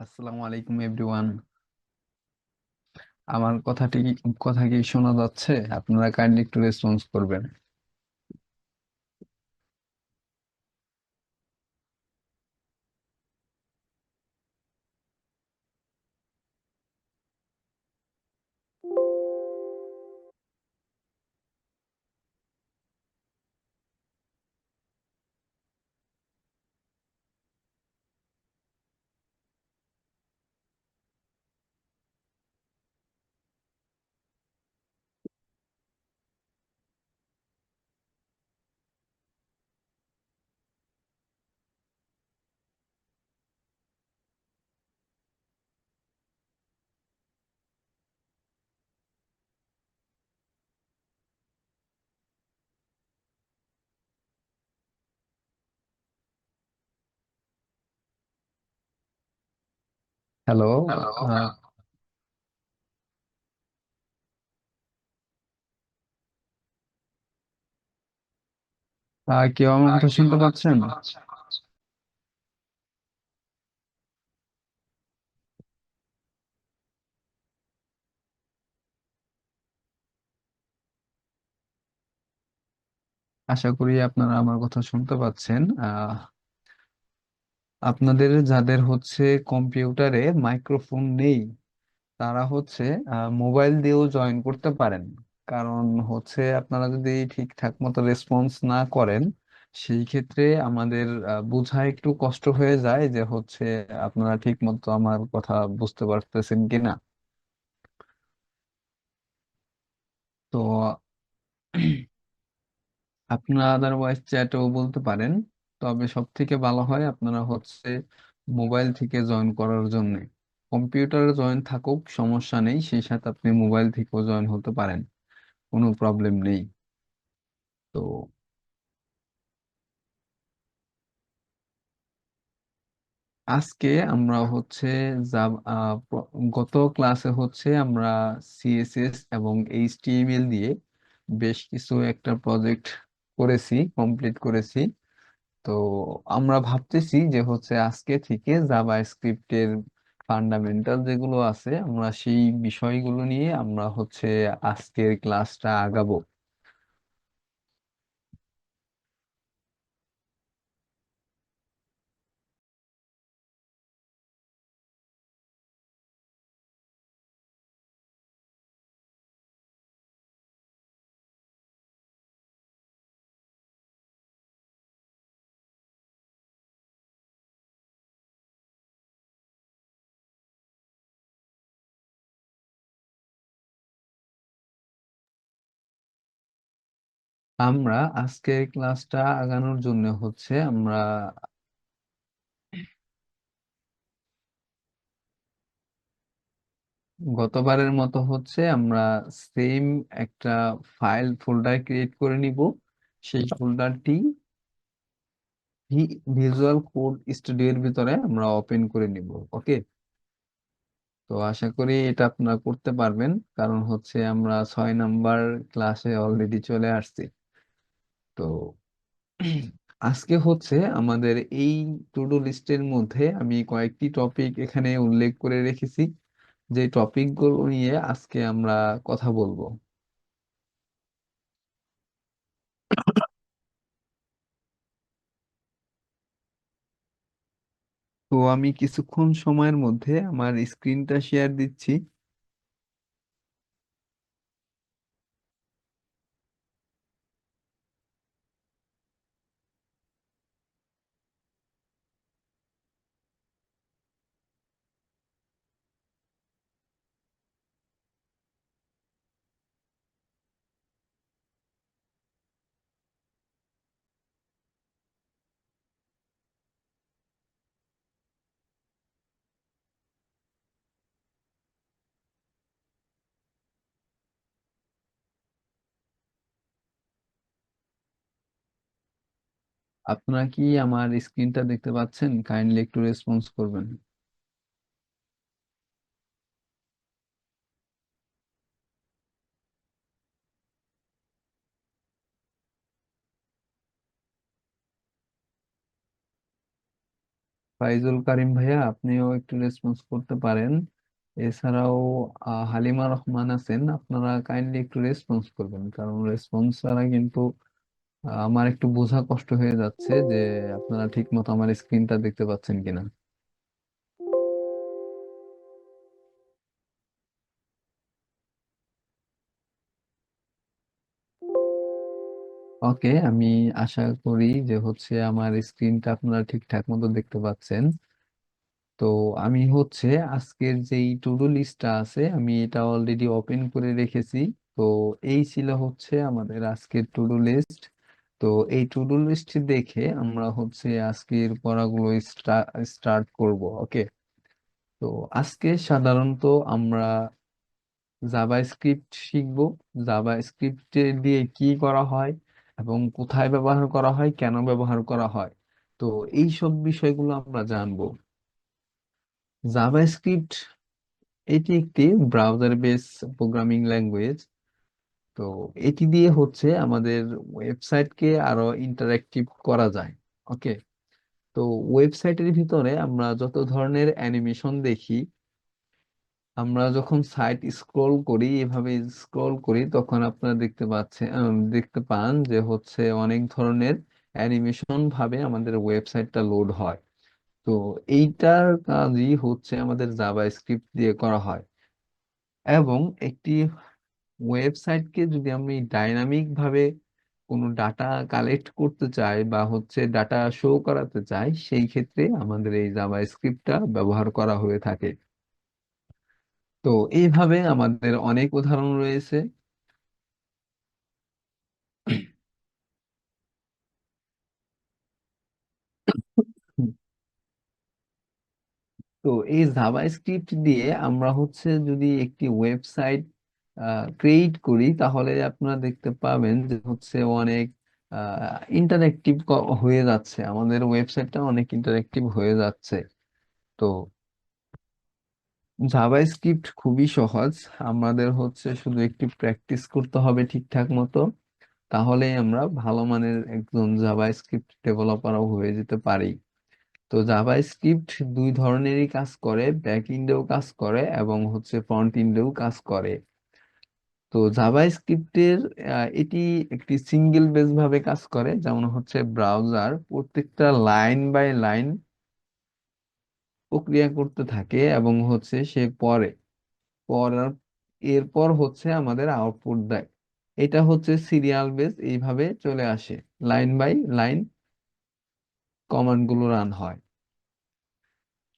আসসালামু আলাইকুম এভরিওয়ান। আমার কথা কি শোনা যাচ্ছে? আপনারা কাইন্ডলি একটু রেসপন্স করবেন। হ্যালো। হ্যালো। কেউ আমার কথা কেউ শুনতে আমাকে পাচ্ছেন? শুনতে পাচ্ছেন? আশা করি আপনারা আমার কথা শুনতে পাচ্ছেন। আপনাদের যাদের হচ্ছে কম্পিউটারে মাইক্রোফোন নেই, তারা হচ্ছে মোবাইল দিয়েও জয়েন করতে পারেন। কারণ হচ্ছে আপনারা যদি ঠিকঠাক মতো রেসপন্স না করেন, সেই ক্ষেত্রে আমাদের বোঝা একটু কষ্ট হয়ে যায় যে হচ্ছে আপনারা ঠিক মতো আমার কথা বুঝতে পারতেছেন কিনা। তো আপনারা আদারওয়াইজ চ্যাটেও বলতে পারেন। তবে সব থেকে ভালো হয় আপনারা হচ্ছে মোবাইল থেকে জয়েন করার জন্য। কম্পিউটারে জয়েন থাকুক, সমস্যা নেই, সেই সাথে আপনি মোবাইল থেকেও জয়েন হতে পারেন, কোনো প্রবলেম নেই। তো আজকে আমরা হচ্ছে গত ক্লাসে হচ্ছে আমরা সিএসএস এবং এইচটিএমএল দিয়ে বেশ কিছু একটা প্রজেক্ট কমপ্লিট করেছি। তো আমরা ভাবতেছি যে হচ্ছে আজকে থেকে জাভা স্ক্রিপ্টের ফান্ডামেন্টাল যেগুলো আছে, আমরা সেই বিষয়গুলো নিয়ে আমরা হচ্ছে আজকের ক্লাসটা আগাবো। আমরা আজকের ক্লাসটা আগানোর জন্য হচ্ছে আমরা গতবারের মতো হচ্ছে আমরা সেম একটা ফাইল ফোল্ডার ক্রিয়েট করে নিব। সেই ফোল্ডারটি ভিজুয়াল কোড স্টুডিওর ভিতরে আমরা ওপেন করে নিব। ওকে। তো আশা করি এটা আপনারা করতে পারবেন, কারণ হচ্ছে আমরা 6 নাম্বার ক্লাসে অলরেডি চলে আসছি। তো আজকে হচ্ছে আমাদের এই টু ডু লিস্টের মধ্যে আমি কয়েকটি টপিক এখানে উল্লেখ করে রেখেছি, যে টপিকগুলো নিয়ে আজকে আমরা কথা বলবো। তো আমি কিছুক্ষণ সময়ের মধ্যে আমার স্ক্রিনটা শেয়ার দিচ্ছি। আপনারা কি আমার স্ক্রিনটা দেখতে পাচ্ছেন? কাইন্ডলি একটু রেসপন্স করবেন। ফাইজুল কারিম ভাইয়া, আপনিও একটু রেসপন্স করতে পারেন। এছাড়াও হালিমা রহমান আছেন, আপনারা কাইন্ডলি একটু রেসপন্স করবেন, কারণ রেসপন্স ছাড়া কিন্তু আমার একটু বোঝা কষ্ট হয়ে যাচ্ছে যে আপনারা ঠিক মতো আমার স্ক্রিনটা দেখতে পাচ্ছেন কিনা। ওকে, আমি আশা করি যে হচ্ছে আমার স্ক্রিনটা আপনারা ঠিকঠাক মতো দেখতে পাচ্ছেন। তো আমি হচ্ছে আজকের যেই টু ডু লিস্টটা আছে আমি এটা অলরেডি ওপেন করে রেখেছি। তো এই ছিল হচ্ছে আমাদের আজকের টু ডু লিস্ট। তো এই টু ডু লিস্ট দেখে আমরা হচ্ছে আজকের পড়াগুলো স্টার্ট করব। ওকে, তো আজকে সাধারণত আমরা জাভা স্ক্রিপ্ট শিখবো। জাভা স্ক্রিপ্ট দিয়ে কি করা হয় এবং কোথায় ব্যবহার করা হয়, কেন ব্যবহার করা হয়, তো এই সব বিষয়গুলো আমরা জানবো। জাভা স্ক্রিপ্ট এটি একটি ব্রাউজার বেস প্রোগ্রামিং ল্যাঙ্গুয়েজ। তো এটি দিয়ে হচ্ছে আমাদের ওয়েবসাইটকে আরো ইন্টারেক্টিভ করা যায়। ওকে, তো ওয়েবসাইটের ভিতরে আমরা যত ধরনের অ্যানিমেশন দেখি, আমরা যখন সাইট স্ক্রোল করি, এভাবে স্ক্রোল করি, তখন আপনারা দেখতে পান যে হচ্ছে অনেক ধরনের অ্যানিমেশন ভাবে আমাদের ওয়েবসাইটটা লোড হয়। তো এইটার কাজই হচ্ছে আমাদের জাভা স্ক্রিপ্ট দিয়ে করা হয়। এবং একটি ওয়েবসাইটকে যদি আমি ডাইনামিক ভাবে কোনো ডাটা কালেক্ট করতে চাই বা হচ্ছে ডাটা শো করাতে চাই, সেই ক্ষেত্রে আমাদের এই জাভা স্ক্রিপ্টটা ব্যবহার করা হয়ে থাকে। তো এইভাবে আমাদের অনেক উদাহরণ রয়েছে। তো এই জাভা স্ক্রিপ্ট দিয়ে আমরা হচ্ছে যদি একটি ওয়েবসাইট ক্রিয়েট করি, তাহলে আপনারা দেখতে পাবেন যে হচ্ছে অনেক ইন্টারেক্টিভ হয়ে যাচ্ছে, আমাদের ওয়েবসাইটটা অনেক ইন্টারেক্টিভ হয়ে যাচ্ছে। তো জাভা স্ক্রিপ্ট খুবই সহজ, আমাদের হচ্ছে শুধু একটু প্র্যাকটিস করতে হবে ঠিকঠাক মতো, তাহলেই আমরা ভালো মানের একজন জাভা স্ক্রিপ্ট ডেভেলপারও হয়ে যেতে পারি। তো জাভা স্ক্রিপ্ট দুই ধরনেরই কাজ করে, ব্যাক এন্ডেও কাজ করে এবং হচ্ছে ফ্রন্ট এন্ডেও কাজ করে। তো জাভা স্ক্রিপ্টের এটি একটি সিঙ্গেল বেস ভাবে কাজ করে, যেমন হচ্ছে ব্রাউজার প্রত্যেকটা লাইন বাই লাইন প্রক্রিয়া করতে থাকে এবং হচ্ছে সে পড়ে, পড়ার এরপর হচ্ছে আমাদের আউটপুট দেয়। এটা হচ্ছে সিরিয়াল বেস, এইভাবে চলে আসে, লাইন বাই লাইন কমান্ড গুলো রান হয়।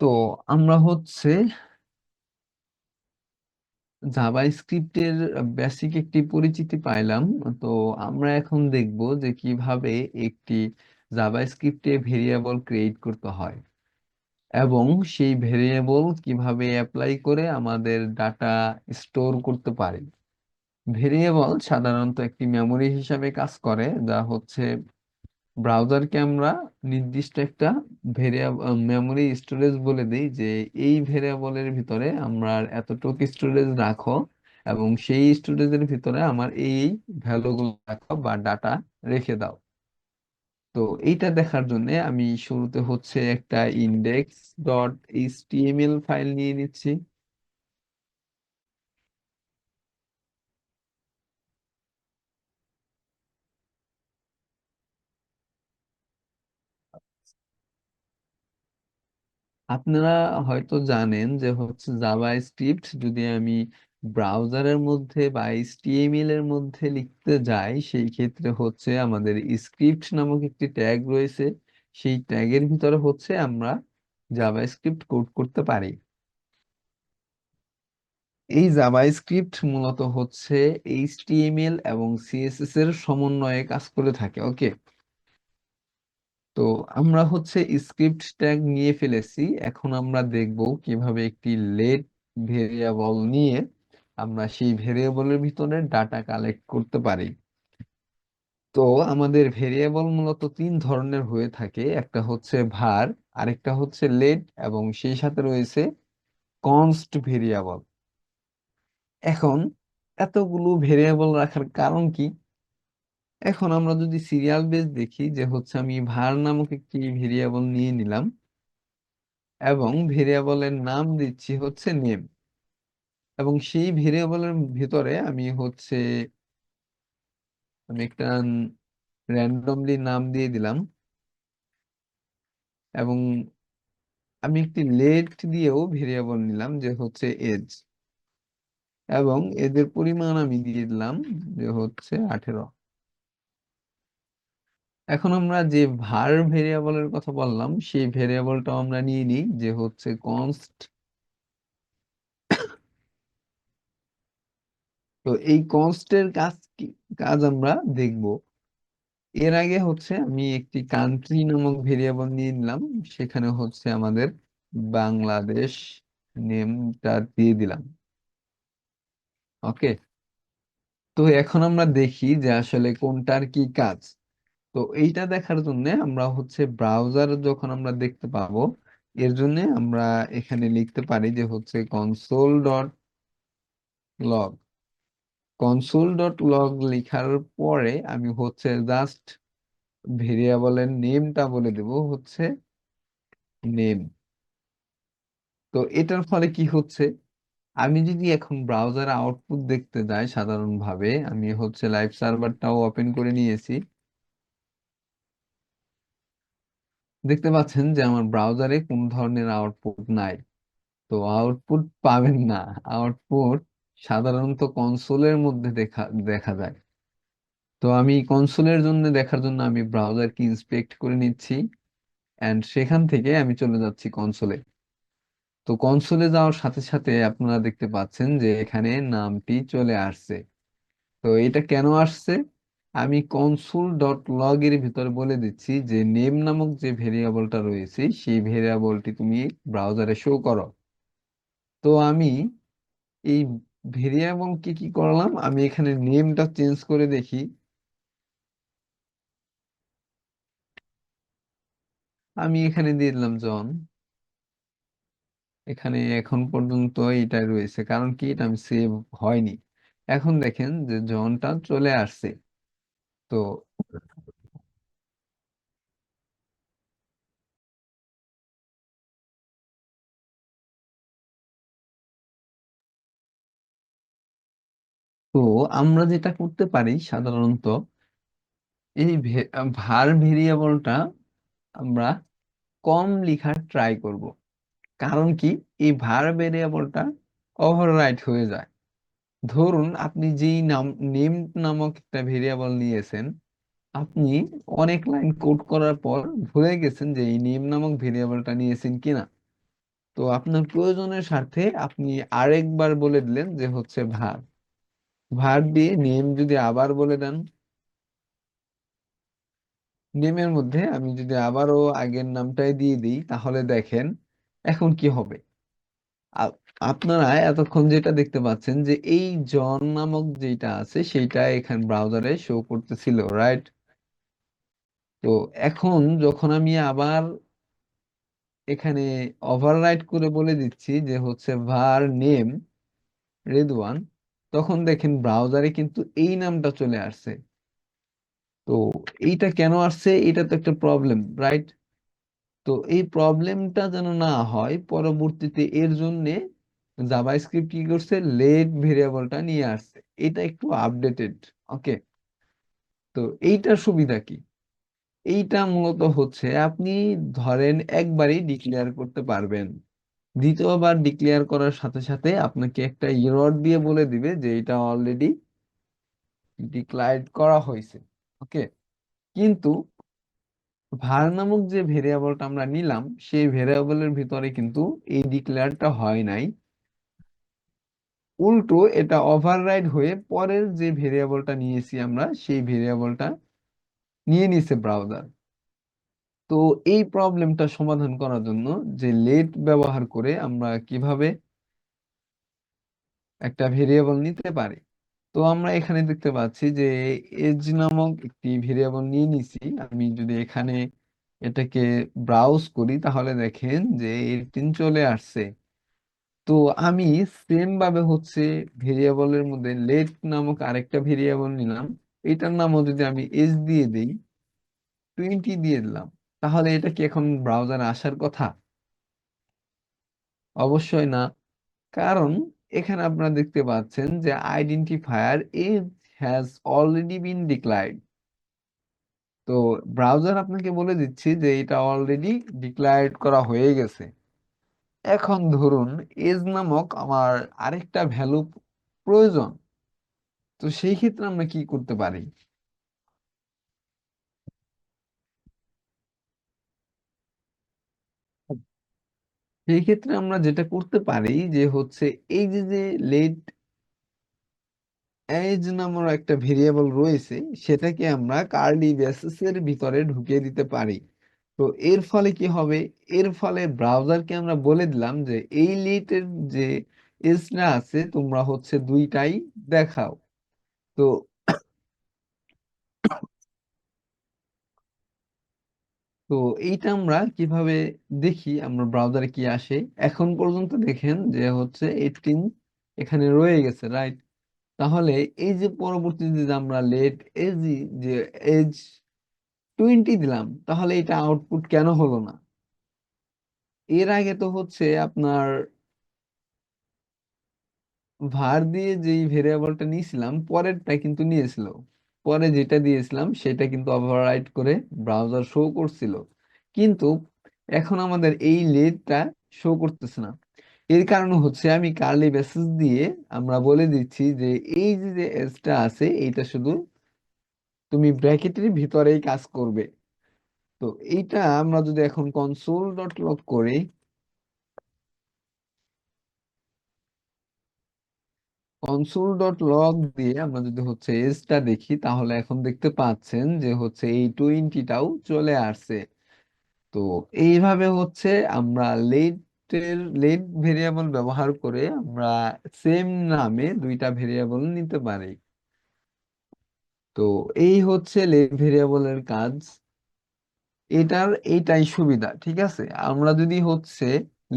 তো আমরা হচ্ছে জাভা স্ক্রিপ্টের বেসিক একটি পরিচিতি পাইলাম। তো আমরা এখন দেখব যে কিভাবে একটি জাভা স্ক্রিপ্টে ভেরিয়েবল ক্রিয়েট করতে হয় এবং সেই ভেরিয়েবল কিভাবে অ্যাপ্লাই করে আমাদের ডাটা স্টোর করতে পারি। ভেরিয়েবল সাধারণত একটি মেমরি হিসাবে কাজ করে, যা হচ্ছে ব্রাউজারকে আমরা নির্দিষ্ট একটা ভেরিয়েবল মেমরি স্টোরেজ বলে দিই যে এই ভেরিয়েবলের ভিতরে আমরা এতটুকু স্টোরেজ রাখো এবং সেই স্টোরেজের ভিতরে আমার এই ভ্যালুগুলো রাখো বা ডাটা রেখে দাও। তো এইটা দেখার জন্য আমি শুরুতে হচ্ছে একটা ইন্ডেক্স ডট এইচটিএমএল ফাইল নিয়ে নিচ্ছি। আপনারা হয়তো জানেন যে হচ্ছে জাভা স্ক্রিপ্ট যদি আমি ব্রাউজারের মধ্যে বা এইচটিএমএল এর মধ্যে লিখতে যাই, সেই ক্ষেত্রে হচ্ছে আমাদের স্ক্রিপ্ট নামক একটি ট্যাগ রয়েছে, সেই ট্যাগের ভিতরে হচ্ছে আমরা জাভা স্ক্রিপ্ট কোড করতে পারি। এই জাভা স্ক্রিপ্ট মূলত হচ্ছে এইচটিএমএল এবং সিএসএস এর সমন্বয়ে কাজ করে থাকে। ওকে, তো আমরা হচ্ছে স্ক্রিপ্ট ট্যাগ নিয়ে ফেলেছি, এখন আমরা দেখব কিভাবে একটি লেট ভেরিয়েবল নিয়ে আমরা সেই ভেরিয়েবলের ভিতরে ডাটা কালেক্ট করতে পারি। তো আমাদের ভেরিয়েবল মূলত তিন ধরনের হয়ে থাকে, একটা হচ্ছে ভার, আরেকটা হচ্ছে লেট এবং সেই সাথে রয়েছে কনস্ট ভেরিয়েবল। এখন এতগুলো ভেরিয়েবল রাখার কারণ কি? এখন আমরা যদি সিরিয়াল বেস দেখি যে হচ্ছে আমি ভার নামক একটি ভেরিয়েবল নিয়ে নিলাম, এবং ভেরিয়েবলের নাম দিচ্ছি হচ্ছে নেম, এবং সেই ভেরিয়েবলের ভিতরে আমি একটা র্যান্ডমলি নাম দিয়ে দিলাম, এবং আমি একটি লেট দিয়েও ভেরিয়েবল নিলাম যে হচ্ছে এজ, এবং এজের পরিমাণ আমি দিয়ে দিলাম যে হচ্ছে 18। এখন আমরা যে ভার ভেরিয়েবলের কথা বললাম সেই ভেরিয়েবলটাও আমরা নিয়ে নিই যে হচ্ছে কনস্ট। তো এই কনস্টের কাজ আমরা দেখব। এর আগে হচ্ছে আমি একটি কান্ট্রি নামক ভেরিয়েবল নিয়ে নিলাম, সেখানে হচ্ছে আমাদের বাংলাদেশ নেমটা দিয়ে দিলাম। ওকে। তো এখন আমরা দেখি যে আসলে কোনটার কি কাজ। তো এইটা দেখার জন্য আমরা হচ্ছে ব্রাউজার যখন আমরা দেখতে পাবো, এর জন্য আমরা এখানে লিখতে পারি যে হচ্ছে console.log। console.log লেখার পরে আমি হচ্ছে জাস্ট ভেরিয়েবলের নেমটা বলে দেব হচ্ছে নেম। তো এটার ফলে কি হচ্ছে, আমি যদি এখন ব্রাউজারে আউটপুট দেখতে যাই, সাধারণভাবে আমি হচ্ছে লাইভ সার্ভারটাও ওপেন করে নিয়েছি, দেখতে পাচ্ছেন যে আমার ব্রাউজারে কোন ধরনের আউটপুট নাই। তো আউটপুট পাবেন না, আউটপুট সাধারণত কনসোলের মধ্যে দেখা দেখা যায়। তো আমি কনসোলের জন্য দেখার জন্য আমি ব্রাউজারকে ইন্সপেক্ট করে নিচ্ছি, এন্ড সেখান থেকে আমি চলে যাচ্ছি কনসোলে। তো কনসোলে যাওয়ার সাথে সাথে আপনারা দেখতে পাচ্ছেন যে এখানে নামটি চলে আসছে। তো এটা কেন আসছে, আমি কনসোল ডট লগ এর ভিতরে বলে দিচ্ছি যে নেম নামক যে ভেরিয়েবলটা রয়েছে সেই ভেরিয়েবলটি তুমি ব্রাউজারে শো করো। তো আমি এই ভেরিয়েবল কি কি করলাম, আমি এখানে নেমটা চেঞ্জ করে দেখি। আমি এখানে দিয়ে দিলাম জন। এখানে এখন পর্যন্ত এটাই রয়েছে, কারণ কি এটা আমি সেভ হয়নি। এখন দেখেন যে জনটা চলে আসছে। তো তো আমরা যেটা করতে পারি সাধারণত, এই ভার ভেরিয়েবলটা আমরা কম লিখার ট্রাই করব। কারণ কি, এই ভার ভেরিয়েবলটা ওভাররাইট হয়ে যায়। ধরুন আপনি যেই নেম নামক একটা ভেরিয়েবল নিয়েছেন, আপনি অনেক লাইন কোড করার পর ভুলে গেছেন যে এই নেম নামক ভেরিয়েবলটা নিয়েছেন কিনা। তো আপনার প্রয়োজনের স্বার্থে আপনি আরেকবার বলে দিলেন যে হচ্ছে ভার। ভার দিয়ে নেম যদি আবার বলে দেন, নেমের মধ্যে আমি যদি আবারও আগের নামটাই দিয়ে দিই, তাহলে দেখেন এখন কি হবে। আ- আপনারা এতক্ষণ যেটা দেখতে পাচ্ছেন যে এই জন নামক যেটা আছে সেইটা এখানে ব্রাউজারে শো করতেছিল, রাইট? তো এখন যখন আমি আবার এখানে ওভাররাইট করে বলে দিচ্ছি যে হচ্ছে var নেম রেদওয়ান, তখন দেখেন ব্রাউজারে কিন্তু এই নামটা চলে আসছে। তো এইটা কেন আসছে, এটা তো একটা প্রবলেম, রাইট? তো এই প্রবলেমটা যেন না হয় পরবর্তীতে, এর জন্য জাভাস্ক্রিপ্ট কি করছে, লেট ভেরিয়েবলটা নিয়ে আসছে। এটা একটু আপডেটেড। ওকে। তো এইটার সুবিধা কি, এইটা মূলত হচ্ছে আপনি ধরেন একবারই ডিক্লেয়ার করতে পারবেন, দ্বিতীয়বার ডিক্লেয়ার করার সাথে সাথে আপনাকে একটা এরর দিয়ে বলে দিবে যে এটা অলরেডি ডিক্লারেড করা হয়েছে। ওকে। কিন্তু var নামক যে ভেরিয়েবলটা আমরা নিলাম সেই ভেরিয়েবলের ভিতরে কিন্তু এই ডিক্লেয়ারটা হয় নাই, উল্টো এটা ওভাররাইড হয়ে পরের যে ভেরিয়েবলটা নিয়েছি আমরা সেই ভেরিয়েবলটা নিয়ে নিছে ব্রাউজার। তো এই প্রবলেমটা সমাধান করার জন্য যে লেট ব্যবহার করে আমরা কিভাবে একটা ভেরিয়েবল নিতে পারি। তো আমরা এখানে দেখতে পাচ্ছি যে এজ নামক একটি ভেরিয়েবল নিয়ে নিছি। আমি যদি এখানে এটাকে ব্রাউজ করি তাহলে দেখেন যে 18 চলে আসছে। তো আমি সেম ভাবে হচ্ছে ভেরিয়েবলের মধ্যে লেট নামক আরেকটা ভেরিয়েবল নিলাম, এটার নামও যদি আমি এজ দিয়ে দিই, 20 দিয়ে দিলাম, তাহলে এটা কি এখন ব্রাউজারে আসার কথা? অবশ্যই না। কারণ এখানে আপনারা দেখতে পাচ্ছেন যে identifier is has already been declined. তো ব্রাউজার আপনাকে বলে দিচ্ছি যে এটা অলরেডি ডিক্লারেড করা হয়ে গেছে। এখন ধরুন এজ নামক আমার আরেকটা ভ্যালু প্রয়োজন। তো সেই ক্ষেত্রে আমরা কি করতে পারি? সেই ক্ষেত্রে আমরা যেটা করতে পারি যে হচ্ছে এই যে যে লেট এজ নামের একটা ভেরিয়েবল রয়েছে, সেটাকে আমরা কার্লি ব্রেসেস এর ভিতরে ঢুকিয়ে দিতে পারি। তো এর ফলে কি হবে? এর ফলে ব্রাউজারকে আমরা বলে দিলাম যে এই লেটের যে এজটা আছে তোমরা হচ্ছে দুইটাই দেখাও। তো তো এইটা আমরা কিভাবে দেখি, আমরা ব্রাউজারে কি আসে। এখন পর্যন্ত দেখেন যে হচ্ছে 18 এখানে রয়ে গেছে, রাইট? তাহলে এই যে পরবর্তীতে যে আমরা লেট এজ, যে এজ 20 দিলাম, তাহলে এটা আউটপুট কেন হলো না? এর আগে তো হচ্ছে আপনার ভার দিয়ে যেই ভেরিয়েবলটা নিয়েছিলাম পরেরটা কিন্তু নিয়েছিল, পরে যেটা দিয়েছিলাম সেটা কিন্তু ওভাররাইট করে ব্রাউজার শো করছিল। কিন্তু এখন আমাদের এই লেটটা শো করতেছে না। এর কারণ হচ্ছে আমি কার্লি ব্রেসেস দিয়ে আমরা বলে দিচ্ছি যে এই যে যে এজটা আছে এইটা শুধু তুমি ব্র্যাকেটের ভিতরেই কাজ করবে। তো এইটা আমরা যদি এখন কনসোল ডট লগ করি, কনসোল ডট লগ দিয়ে আমরা যদি হচ্ছে এজটা দেখি, তাহলে এখন দেখতে পাচ্ছেন যে হচ্ছে এই 20টাও চলে আসছে। তো এইভাবে হচ্ছে আমরা লেট ভেরিয়েবল ব্যবহার করে আমরা সেম নামে দুইটা ভেরিয়েবল নিতে পারি। তো এই হচ্ছে লেট ভেরিয়েবলের কাজ। এইটাই সুবিধা, ঠিক আছে। আমরা যদি হচ্ছে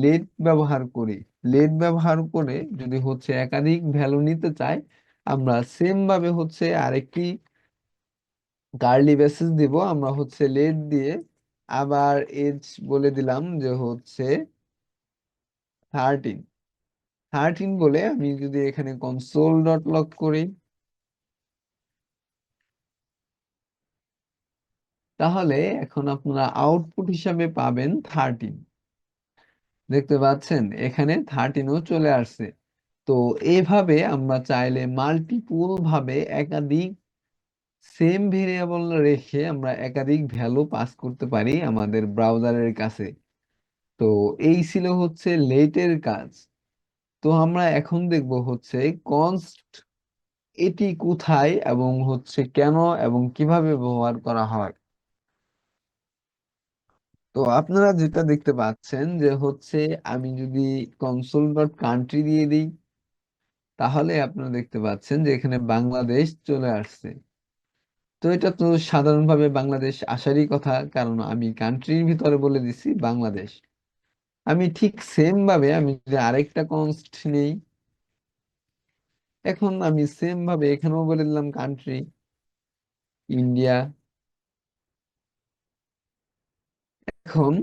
লেট ব্যবহার করি, লেট ব্যবহার করে যদি হচ্ছে একাধিক ভ্যালু নিতে চাই, আমরা সেম ভাবে হচ্ছে আরেকটি কার্লি ব্রেসেস দিব। আমরা হচ্ছে লেট দিয়ে আবার এজ বলে দিলাম যে হচ্ছে 13। 13 বলে আমি যদি এখানে কনসোল ডট লগ করি, তাহলে এখন আপনারা আউটপুট হিসাবে পাবেন 13। দেখতে পাচ্ছেন এখানে 13ও চলে আসছে। তো এইভাবে আমরা চাইলে মাল্টিপুল ভাবে একাধিক সেম ভেরিয়েবল রেখে আমরা একাধিক ভ্যালু পাস করতে পারি আমাদের ব্রাউজারের কাছে। তো এই ছিল হচ্ছে লেটের কাজ। তো আমরা এখন দেখব হচ্ছে কনস্ট, এটি কোথায় এবং হচ্ছে কেন এবং কিভাবে ব্যবহার করা হয়। তো আপনারা যেটা দেখতে পাচ্ছেন যে হচ্ছে আমি যদি কনসোল ডট কান্ট্রি দিয়ে দিই, তাহলে আপনারা দেখতে পাচ্ছেন যে এখানে বাংলাদেশ চলে আসছে। তো এটা তো সাধারণভাবে বাংলাদেশ আসারই কথা, কারণ আমি কান্ট্রির ভিতরে বলে দিছি বাংলাদেশ। আমি ঠিক সেম ভাবে আমি যদি আরেকটা কনস্ট নেই, এখন আমি সেম ভাবে এখানেও বলে দিলাম কান্ট্রি ইন্ডিয়া। এখন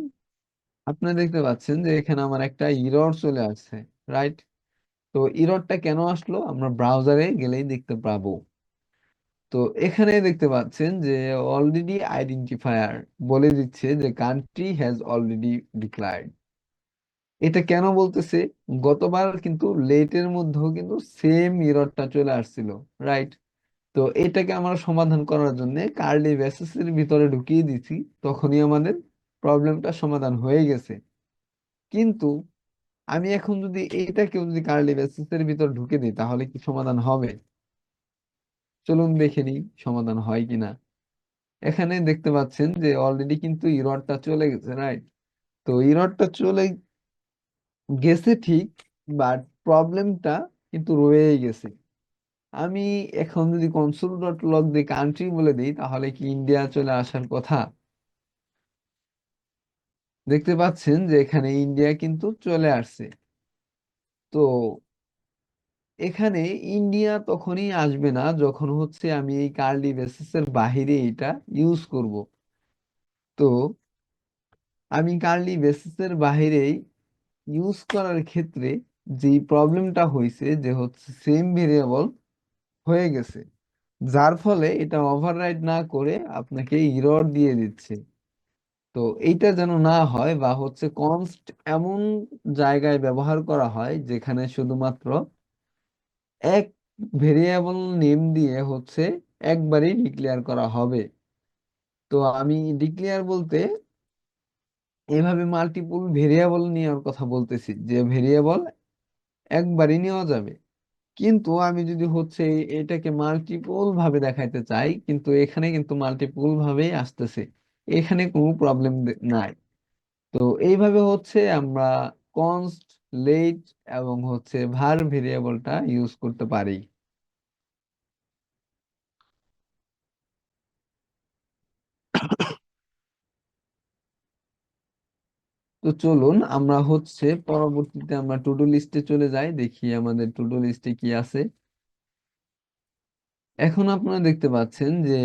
আপনারা দেখতে পাচ্ছেন যে এখানে আমার একটা ইরর চলে আসছে, রাইট? তো ইররটা কেন আসলো আমরা ব্রাউজারে গেলেই দেখতে পাবো। তো এখানে দেখতে পাচ্ছেন যে অলরেডি আইডেন্টিফায়ার বলে দিচ্ছে যে কান্ট্রি হ্যাজ অলরেডি ডিক্লায়ার্ড। এটা কেন বলতেছে? গতবার কিন্তু লেটের মধ্যেও কিন্তু সেম ইররটা চলে আসছিল, রাইট? তো এটাকে আমরা সমাধান করার জন্য কার্লি ব্রেসেস এর ভিতরে ঢুকিয়ে দিছি, তখনই আমাদের প্রবলেমটা সমাধান হয়ে গেছে। কিন্তু আমি এখন যদি এইটাকেও যদি কার্লি ব্রেসেস এর ভিতর ঢুকে দিই, তাহলে কি সমাধান হবে? চলুন দেখে নিই সমাধান হয় কিনা। এখানে দেখতে পাচ্ছেন যে অলরেডি কিন্তু ইররটা চলে গেছে, রাইট? তো ইররটা চলে গেছে ঠিক, বাট প্রবলেমটা কিন্তু রয়েই গেছে। আমি এখন যদি কনসোল ডট লগ দিয়ে কান্ট্রি বলে দিই, তাহলে কি ইন্ডিয়া চলে আসার কথা? দেখতে পাচ্ছেন যে এখানে ইন্ডিয়া কিন্তু চলে আসছে। তো এখানে ইন্ডিয়া তখনই আসবে না যখন হচ্ছে আমি এই কার্লি ব্রেসেস এর বাহিরে এটা ইউজ করব। তো আমি কার্লি ব্রেসেস এর বাহিরেই ইউজ করার ক্ষেত্রে যে প্রবলেমটা হয়েছে যে হচ্ছে সেম ভেরিয়েবল হয়ে গেছে, যার ফলে এটা ওভাররাইড না করে আপনাকে এরর দিয়ে দিচ্ছে। তো এইটা যেন না হয়, বা হচ্ছে কনস্ট এমন জায়গায় ব্যবহার করা হয় যেখানে শুধুমাত্র এক ভেরিয়েবল নেম দিয়ে হচ্ছে একবারই ডিক্লেয়ার করা হবে। তো আমি ডিক্লেয়ার বলতে এভাবে মাল্টিপল ভেরিয়েবল নেওয়ার কথা বলতেছি, যে ভেরিয়েবল একবারই নেওয়া যাবে। কিন্তু আমি যদি হচ্ছে এটাকে মাল্টিপল ভাবে দেখাইতে চাই, কিন্তু এখানে কিন্তু মাল্টিপল ভাবেই আসতেছে, এখানে কোনো প্রবলেম নাই। তো এইভাবে হচ্ছে আমরা কনস্ট, লেট এবং হচ্ছে var ভেরিয়েবলটা ইউজ করতে পারি। তো চলুন আমরা হচ্ছে পরবর্তীতে আমরা টু ডু লিস্টে চলে যাই, দেখি আমাদের টু ডু লিস্টে কি আছে। এখন আপনারা দেখতে পাচ্ছেন যে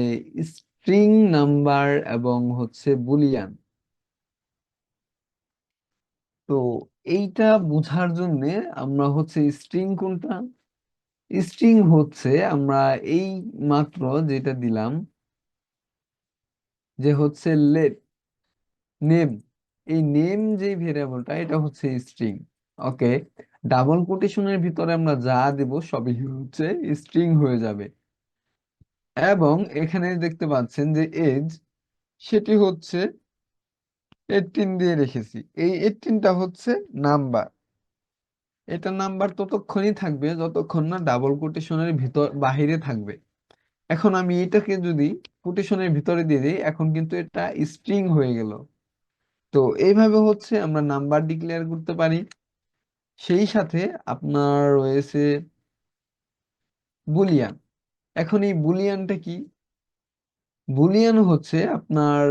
স্ট্রিং নাম্বার এবং হচ্ছে বুলিয়ান। তো এইটা বোঝার জন্য আমরা হচ্ছে স্ট্রিং কোনটা, স্ট্রিং হচ্ছে আমরা এই মাত্র যেটা দিলাম যে হচ্ছে লেট নেম, এই নেম যে ভেরিয়েবলটা এটা হচ্ছে স্ট্রিং। ওকে, ডাবল কোটেশনের ভিতরে আমরা যা দেব সবই হচ্ছে স্ট্রিং হয়ে যাবে। এবং এখানে দেখতে পাচ্ছেন যে এজ, সেটি হচ্ছে 18 দিয়ে রেখেছি। এই 18টা হচ্ছে নাম্বার, এটা নাম্বার ততক্ষণই থাকবে যতক্ষণ না ডাবল কোটেশনের ভিতর বাহিরে থাকবে। এখন আমি এটাকে যদি কোটেশনের ভিতরে দিয়ে দিই, এখন কিন্তু এটা স্ট্রিং হয়ে গেল। তো এইভাবে হচ্ছে আমরা নাম্বার ডিক্লেয়ার করতে পারি। সেই সাথে আপনার রয়েছে বুলিয়ান। এখন এই বুলিয়ানটা কি? বুলিয়ান হচ্ছে আপনার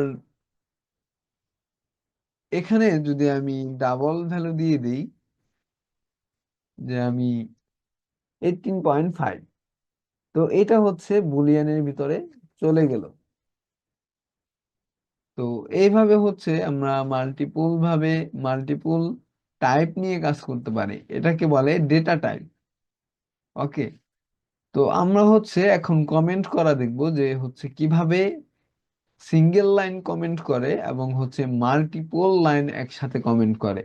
এখানে যদি আমি ডাবল ভ্যালু দিয়ে দিই, যে আমি 18.5, তো এটা হচ্ছে বুলিয়ানের ভিতরে চলে গেল। তো এইভাবে হচ্ছে আমরা মাল্টিপল ভাবে মাল্টিপল টাইপ নিয়ে কাজ করতে পারি, এটাকে বলে ডেটা টাইপ। ওকে, তো আমরা হচ্ছে এখন কমেন্ট করা দেখব যে হচ্ছে কিভাবে সিঙ্গেল লাইন কমেন্ট করে এবং হচ্ছে মাল্টিপল লাইন একসাথে কমেন্ট করে।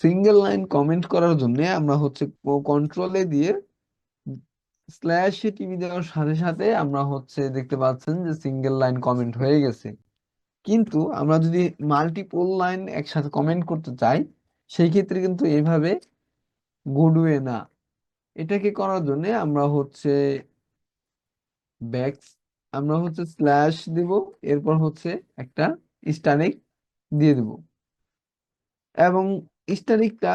সিঙ্গেল লাইন কমেন্ট করার জন্য আমরা হচ্ছে কন্ট্রোলে দিয়ে স্ল্যাশে টিপি দেওয়ার সাথে সাথে আমরা হচ্ছে দেখতে পাচ্ছেন যে সিঙ্গেল লাইন কমেন্ট হয়ে গেছে। কিন্তু আমরা যদি মাল্টিপল লাইন একসাথে কমেন্ট করতে চাই, সেই ক্ষেত্রে কিন্তু এইভাবে গুড ওয়ে না। এটাকে করার জন্য আমরা হচ্ছে ব্যাক, আমরা হচ্ছে স্ল্যাশ দিব, এরপর হচ্ছে একটা স্টারিক দিয়ে দিব, এবং স্টারিকটা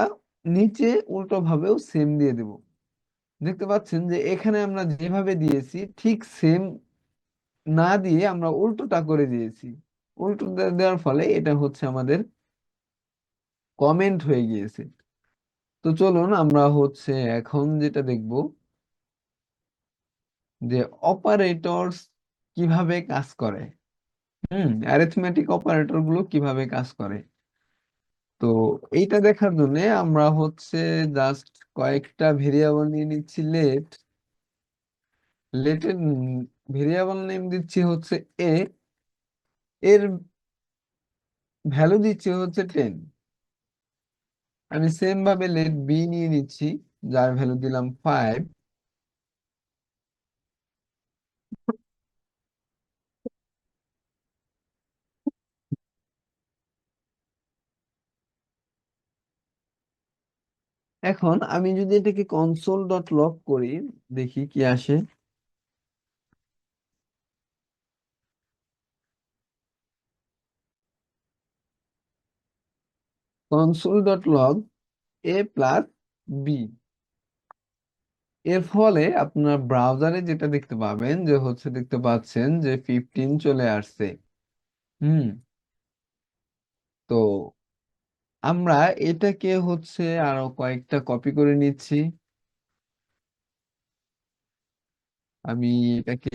নিচে উল্টো ভাবেও সেম দিয়ে দিব। দেখতে পাচ্ছেন যে এখানে আমরা যেভাবে দিয়েছি ঠিক সেম না দিয়ে আমরা উল্টোটা করে দিয়েছি। উল্টো দেওয়ার ফলে এটা হচ্ছে আমাদের কমেন্ট হয়ে গিয়েছে। তো চলুন আমরা হচ্ছে এখন যেটা দেখব যে অপারেটরস কিভাবে কাজ করে। অ্যারিথমেটিক অপারেটর গুলো কিভাবে কাজ করে। তো এইটা দেখার জন্য আমরা হচ্ছে জাস্ট কয়েকটা ভেরিয়েবল নিয়ে নিচ্ছি। লেটের ভেরিয়েবল নেম দিচ্ছি হচ্ছে এ, এর ভ্যালু দিচ্ছি হচ্ছে 10। আমি সেম ভাবে লেট বি নিয়ে নিচ্ছি, যার ভ্যালু দিলাম 5। এখন আমি যদি এটাকে কনসোল ডট লগ করি, দেখি কি আসে। কনসোল ডট লগ এ প্লাস বি, এর ফলে আপনার ব্রাউজারে যেটা দেখতে পাবেন যে হচ্ছে দেখতে পাচ্ছেন যে 15 চলে আসছে। হুম। তো আমরা এটাকে হচ্ছে আরো কয়েকটা কপি করে নিচ্ছি। আমি এটাকে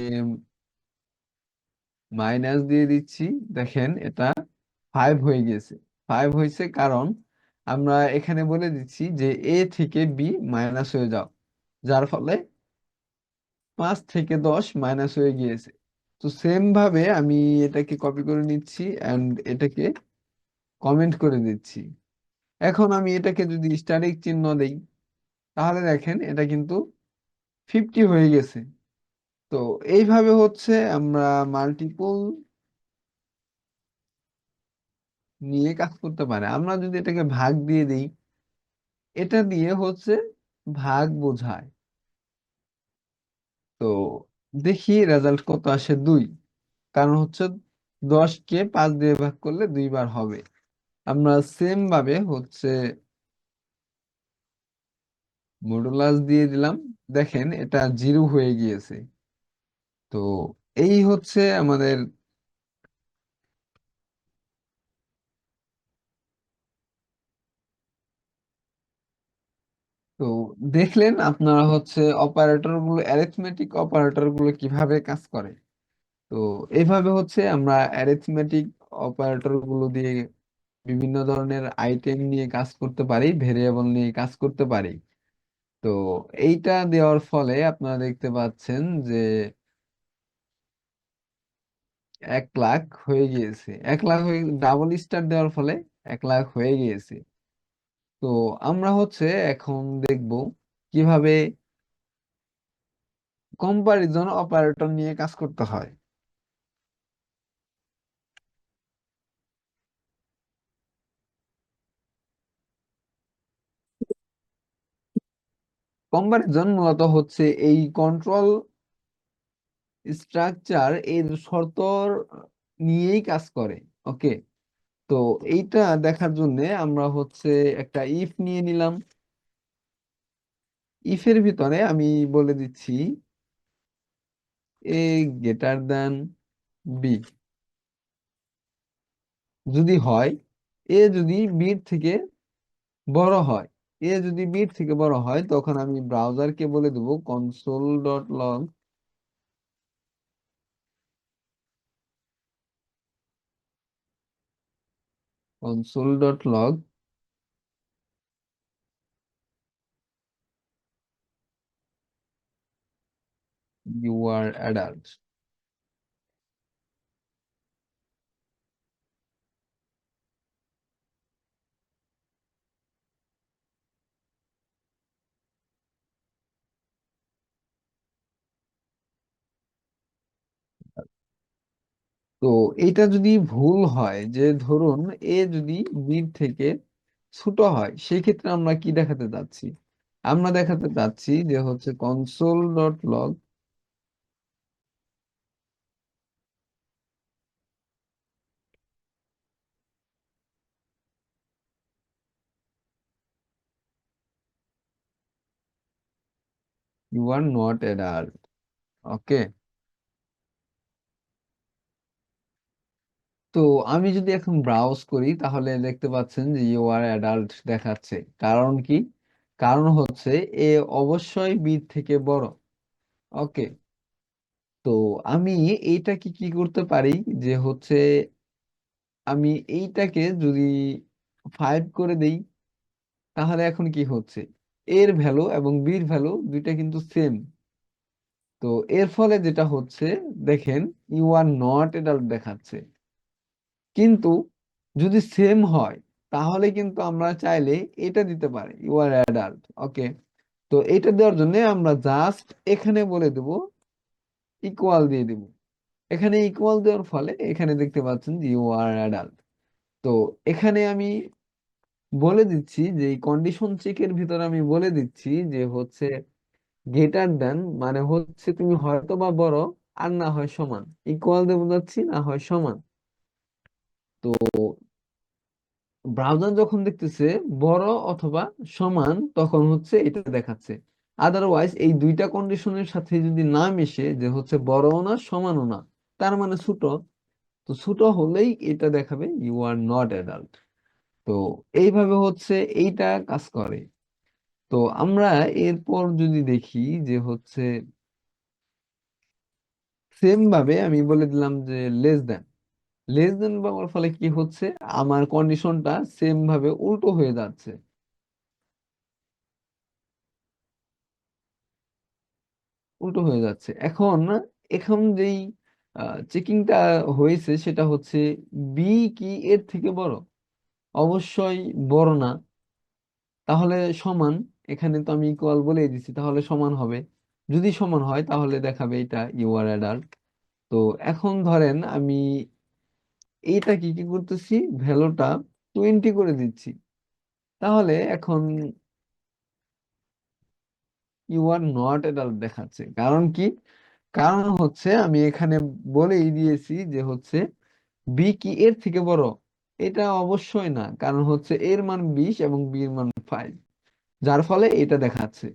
মাইনাস দিয়ে দিচ্ছি। দেখেন এটা 5 হয়ে গেছে। 5 হয়েছে কারণ আমরা এখানে বলে দিচ্ছি যে এ থেকে বি মাইনাস হয়ে যাও, যার ফলে 5 থেকে 10 মাইনাস হয়ে গিয়েছে। তো সেম ভাবে আমি এটাকে কপি করে নিচ্ছি অ্যান্ড এটাকে কমেন্ট করে দিচ্ছি। এখন আমি এটাকে যদি স্টারিক চিহ্ন দেই, তাহলে দেখেন এটা কিন্তু 50 হয়ে গেছে। তো এইভাবে হচ্ছে আমরা মাল্টিপল নিয়ে কাজ করতে পারি। আমরা যদি এটাকে ভাগ দিয়ে দিই, এটা দিয়ে হচ্ছে ভাগ বোঝায়। তো দেখি রেজাল্ট কত আসে, 2। কারণ হচ্ছে 10কে 5 দিয়ে ভাগ করলে 2 বার হবে। আমরা সেম ভাবে হচ্ছে মডুলাস দিয়ে দিলাম, দেখেন এটা 0 হয়ে গিয়েছে। তো এই হচ্ছে আমাদের। তো দেখলেন আপনারা হচ্ছে অপারেটর গুলো, অ্যারিথমেটিক অপারেটর গুলো কিভাবে কাজ করে। তো এইভাবে হচ্ছে আমরা অ্যারিথমেটিক অপারেটর গুলো দিয়ে বিভিন্ন ধরনের আইটেম নিয়ে কাজ করতে পারি, ভেরিয়েবল নিয়ে কাজ করতে পারি। তো এইটা দেওয়ার ফলে আপনারা দেখতে পাচ্ছেন যে 1 লাখ হয়ে গিয়েছে। 1 লাখ হয়ে, ডাবল স্টার দেওয়ার ফলে 1 লাখ হয়ে গিয়েছে। তো আমরা হচ্ছে এখন দেখব কিভাবে কম্পারিজন অপারেটর নিয়ে কাজ করতে হয়। কম্পারিজন মূলত হচ্ছে এই কন্ট্রোল স্ট্রাকচার এর শর্ত নিয়েই কাজ করে। ওকে। তো এইটা দেখার জন্য আমরা হচ্ছে একটা ইফ নিয়ে নিলাম। ইফের ভিতরে আমি বলে দিচ্ছি এ গ্রেটার দেন বি যদি হয়, এ যদি বির থেকে বড় হয়। এ যদি বির থেকে বড় হয়, তখন আমি ব্রাউজারকে বলে দেবো console.log you are adult। তো এটা যদি ভুল হয়, যে ধরুন এ যদি বির থেকে ছোট হয়, সেই ক্ষেত্রে আমরা কি দেখাতে চাচ্ছি? আমরা দেখাতে চাচ্ছি যে হচ্ছে console.log you are not adult। ওকে। তো আমি যদি এখন ব্রাউজ করি, তাহলে দেখতে পাচ্ছেন যে ইউ আর অ্যাডাল্ট দেখাচ্ছে। কারণ কি? কারণ হচ্ছে এ অবশ্যই বি থেকে বড়। ওকে। তো আমি এইটাকে কি করতে পারি, যে হচ্ছে আমি এইটাকে যদি 5 করে দেই, তাহলে এখন কি হচ্ছে, এর ভ্যালু এবং বির ভ্যালু দুইটা কিন্তু সেম। তো এর ফলে যেটা হচ্ছে, দেখেন ইউ আর নট অ্যাডাল্ট দেখাচ্ছে। কিন্তু যদি সেম হয়, তাহলে কিন্তু আমরা চাইলে এটা দিতে পারি ইউ আর অ্যাডাল্ট। ওকে। তো এটা দেওয়ার জন্য আমরা জাস্ট এখানে বলে দেব ইকুয়াল দিয়ে দিব। এখানে ইকুয়াল দেওয়ার ফলে এখানে দেখতে পাচ্ছেন যে ইউ আর অ্যাডাল্ট। তো এখানে আমি বলে দিচ্ছি যে এই কন্ডিশন চেকের ভিতরে আমি বলে দিচ্ছি যে হচ্ছে গ্রেটার দেন মানে হচ্ছে তুমি হয়তো বা বড়, আর না হয় সমান। ইকুয়াল দিয়ে বোঝাচ্ছি, না হয় সমান। তো ব্রাউজার যখন দেখতেছে বড় অথবা সমান, তখন হচ্ছে এটা দেখাচ্ছে। আদারওয়াইজ এই দুইটা কন্ডিশনের সাথে যদি না মিশে, যে হচ্ছে বড়ও না সমানও না, তার মানে ছোট, তো ছোট হলেই এটা দেখাবে ইউ আর নট অ্যাডাল্ট। তো এইভাবে হচ্ছে এইটা কাজ করে। তো আমরা এরপর যদি দেখি যে হচ্ছে সেম ভাবে আমি বলে দিলাম যে লেস দেন। লেস দেন পাওয়ার ফলে কি হচ্ছে, আমার কন্ডিশনটা সেম ভাবে উল্টো হয়ে যাচ্ছে। উল্টো হয়ে যাচ্ছে এখন। এখন যেই চেকিংটা হয়েছে সেটা হচ্ছে বি কি এর থেকে বড়? অবশ্যই বড় না। তাহলে সমান। এখানে তো আমি ইকুয়াল বলেই দিছি, তাহলে সমান হবে। যদি সমান হয় তাহলে দেখাবে এটা ইউ আর অ্যাডাল্ট। তো এখন ধরেন আমি এইটা কি কি করতেছি, ভ্যালুটা 20 করে দিচ্ছি। তাহলে এখন ইউ আর নট অ্যাডাল্ট দেখাচ্ছে। কারণ কি? কারণ হচ্ছে আমি এখানে বলেই দিয়েছি যে হচ্ছে বি কি এর থেকে বড়? এটা অবশ্যই না, কারণ হচ্ছে এর মান 20 এবং বি এর মান 5, যার ফলে এটা দেখাচ্ছে।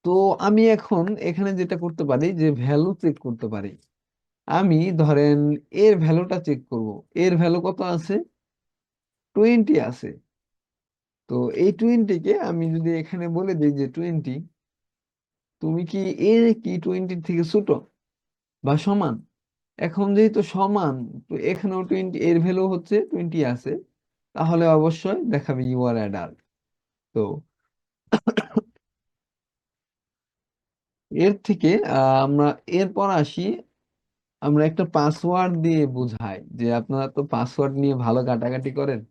তো আমি এখন এখানে যেটা করতে পারি যে ভ্যালু চেক করতে পারি। আমি ধরেন এর ভ্যালুটা চেক করব। এর ভ্যালু কত আছে? 20 আছে। তো এই 20 কে আমি যদি এখানে বলে দিই যে 20, তুমি কি এর কি 20 থেকে ছোট বা সমান? এখন যেহেতু সমান, তো এখানেও 20, এর ভ্যালু হচ্ছে 20 আছে, তাহলে অবশ্যই দেখাবে ইউ আর অ্যাডাল্ট। তো এর থেকে আমরা এরপর আসি, আমরা একটা পাসওয়ার্ড দিয়ে বুঝাই যে আপনারা তো পাসওয়ার্ড নিয়ে ভালো কাটাকাটি করেন।